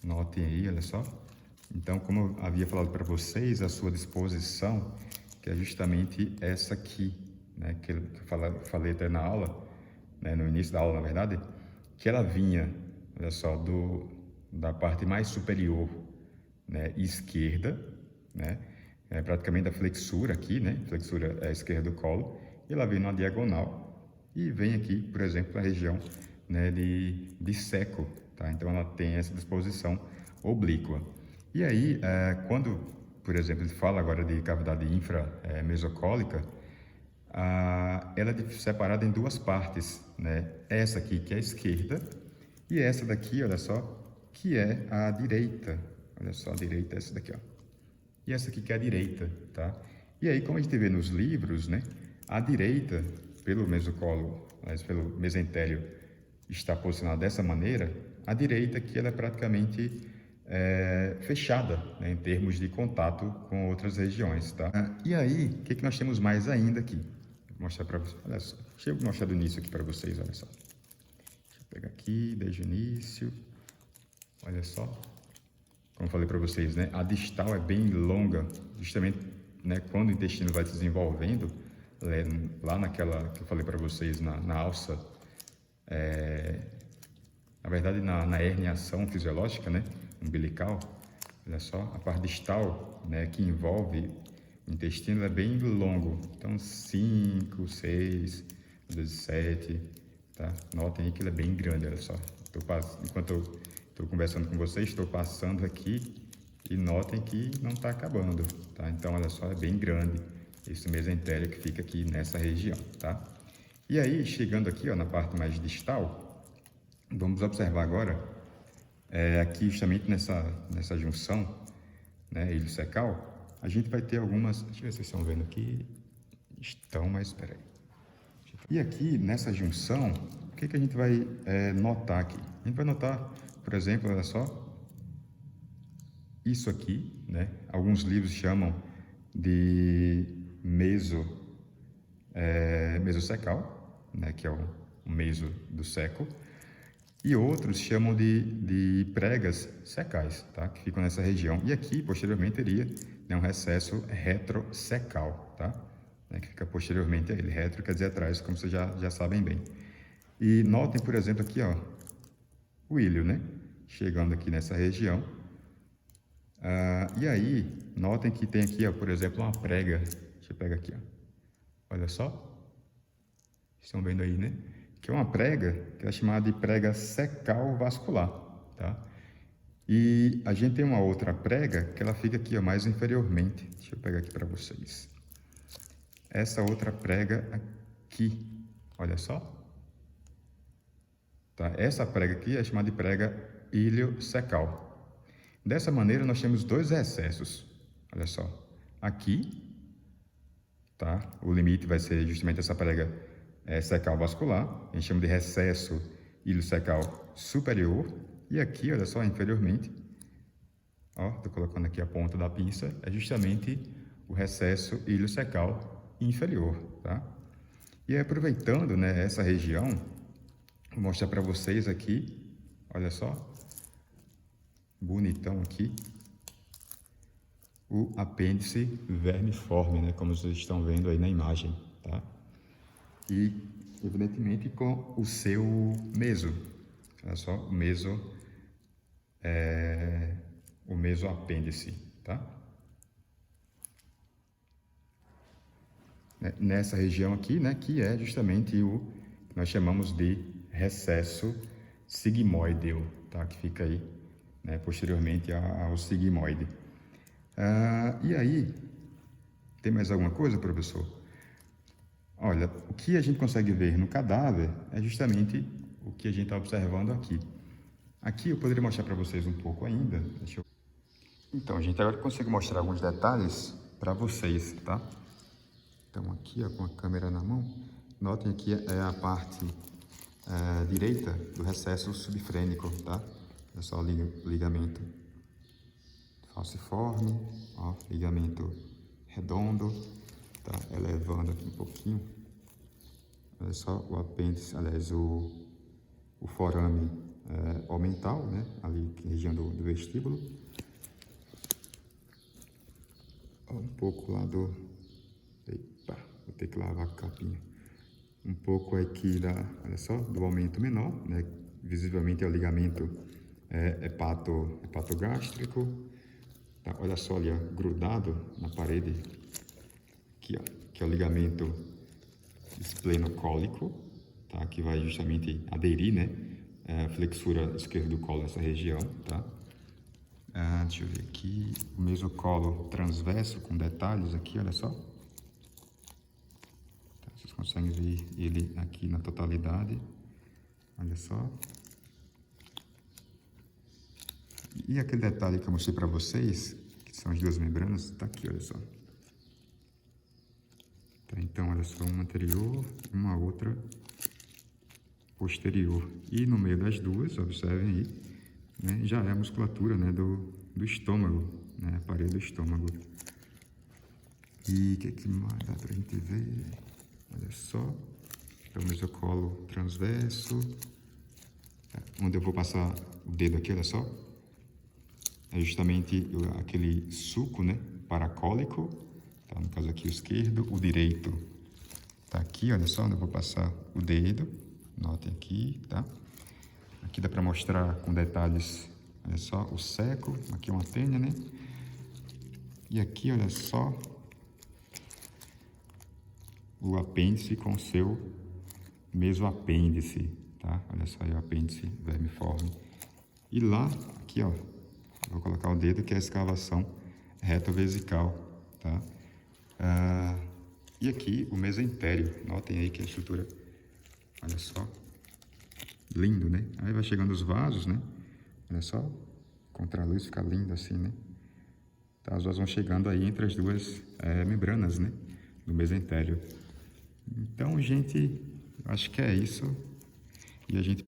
Notem aí, olha só. Então, como eu havia falado para vocês, a sua disposição, que é justamente essa aqui, né, que eu falei até na aula, né, no início da aula, na verdade, que ela vinha, olha só, da parte mais superior, né, esquerda, né, praticamente da flexura aqui, né, flexura esquerda do colo, e ela vem numa diagonal e vem aqui, por exemplo, a região, né, de seco, tá? Então ela tem essa disposição oblíqua. E aí, quando, por exemplo, ele fala agora de cavidade inframesocólica, ela é separada em duas partes, né? Essa aqui que é a esquerda e essa daqui, olha só, que é a direita. Olha só, a direita é essa daqui, ó. E essa aqui que é a direita, tá? E aí, como a gente vê nos livros, né? A direita, pelo mesocolo, mas pelo mesentélio, está posicionada dessa maneira. A direita aqui ela é praticamente fechada, né, em termos de contato com outras regiões, tá? E aí, o que nós temos mais ainda aqui? Vou mostrar para vocês, olha só. Deixa eu mostrar do início aqui para vocês, olha só. Deixa eu pegar aqui, desde o início. Olha só. Como eu falei para vocês, né? A distal é bem longa, justamente, né, quando o intestino vai se desenvolvendo, lá naquela que eu falei para vocês, na alça, na verdade, na herniação fisiológica, né, umbilical, olha só, a parte distal, né, que envolve o intestino é bem longo, então 5, 6, 7, tá? Notem aí que ele é bem grande, olha só. Enquanto eu estou conversando com vocês, estou passando aqui e notem que não está acabando, tá? Então, olha só, é bem grande esse mesentélio que fica aqui nessa região, tá? E aí, chegando aqui, ó, na parte mais distal, vamos observar agora, aqui justamente nessa junção, né, iliocecal, a gente vai ter algumas, deixa eu ver se vocês estão vendo aqui, estão, mas espera aí. E aqui, nessa junção, o que a gente vai notar aqui? A gente vai notar, por exemplo, olha só, isso aqui, né? Alguns livros chamam de mesocecal, né? Que é o meso do seco, e outros chamam de pregas secais, tá? Que ficam nessa região. E aqui, posteriormente, teria, né, um recesso retrocecal, tá? Que fica posteriormente a ele. Retro quer dizer atrás, como vocês já sabem bem. E notem, por exemplo, aqui, ó, o ilho, né? Chegando aqui nessa região. E aí, notem que tem aqui, ó, por exemplo, uma prega. Deixa eu pegar aqui, ó. Olha só. Estão vendo aí, né? Que é uma prega que é chamada de prega secal vascular, tá? E a gente tem uma outra prega que ela fica aqui, ó, mais inferiormente. Deixa eu pegar aqui para vocês. Essa outra prega aqui, olha só. Tá? Essa prega aqui é chamada de prega iliocecal. Dessa maneira, nós temos dois recessos. Olha só. Aqui, tá? O limite vai ser justamente essa prega secal vascular. A gente chama de recesso iliocecal superior. E aqui, olha só, inferiormente, ó, estou colocando aqui a ponta da pinça, é justamente o recesso iliocecal inferior, tá? E aí, aproveitando, né, essa região, vou mostrar para vocês aqui, olha só, bonitão aqui, o apêndice vermiforme, né, como vocês estão vendo aí na imagem, tá? E, evidentemente, com o seu meso, olha só, o mesoapêndice, tá? Nessa região aqui, né, que é justamente o que nós chamamos de recesso sigmoideo, tá? Que fica aí, né, posteriormente ao sigmoide. E aí, tem mais alguma coisa, professor? Olha, o que a gente consegue ver no cadáver é justamente o que a gente está observando aqui. Aqui eu poderia mostrar para vocês um pouco ainda. Então, gente, agora eu consigo mostrar alguns detalhes para vocês, tá? Então, aqui, ó, com a câmera na mão, notem aqui é a parte direita do recesso subfrênico, tá? É só o ligamento falciforme, ó, ligamento redondo, tá? Elevando aqui um pouquinho. Olha só o apêndice, aliás, o forame omental, né? Ali, região do vestíbulo. Ó, um pouco lá do... Eita, vou ter que lavar a capinha. Um pouco aqui olha só, do aumento menor, né? Visivelmente é o ligamento hepatogástrico. Tá? Olha só ali, ó, grudado na parede, aqui, ó, que é o ligamento esplenocólico, tá? Que vai justamente aderir, né? A flexura esquerda do colo nessa região, tá? Deixa eu ver aqui, o mesocolo transverso com detalhes aqui, olha só. Tá, vocês conseguem ver ele aqui na totalidade, olha só. E aquele detalhe que eu mostrei para vocês, que são as duas membranas, tá aqui, olha só. Tá, então, olha só, uma anterior e uma outra posterior. E no meio das duas, observem aí, né, já é a musculatura, né, do estômago, né, a parede do estômago. E o que mais dá pra gente ver? Olha só, é o mesocolo transverso, onde eu vou passar o dedo aqui, olha só. É justamente aquele sulco, né, paracólico, tá? No caso aqui o esquerdo, o direito tá aqui, olha só, onde eu vou passar o dedo, notem aqui, tá? Aqui dá para mostrar com detalhes, olha só, o seco, aqui é uma tênia, né? E aqui, olha só, o apêndice com o seu mesoapêndice, tá? Olha só aí o apêndice vermiforme. E lá, aqui, ó, vou colocar o dedo, que é a escavação retovesical, tá? E aqui o mesentério, notem aí que a estrutura, olha só, lindo, né? Aí vai chegando os vasos, né? Olha só, contra a luz fica lindo assim, né? Tá, os vasos vão chegando aí entre as duas membranas, né? Do mesentério. Então, gente, acho que é isso. E a gente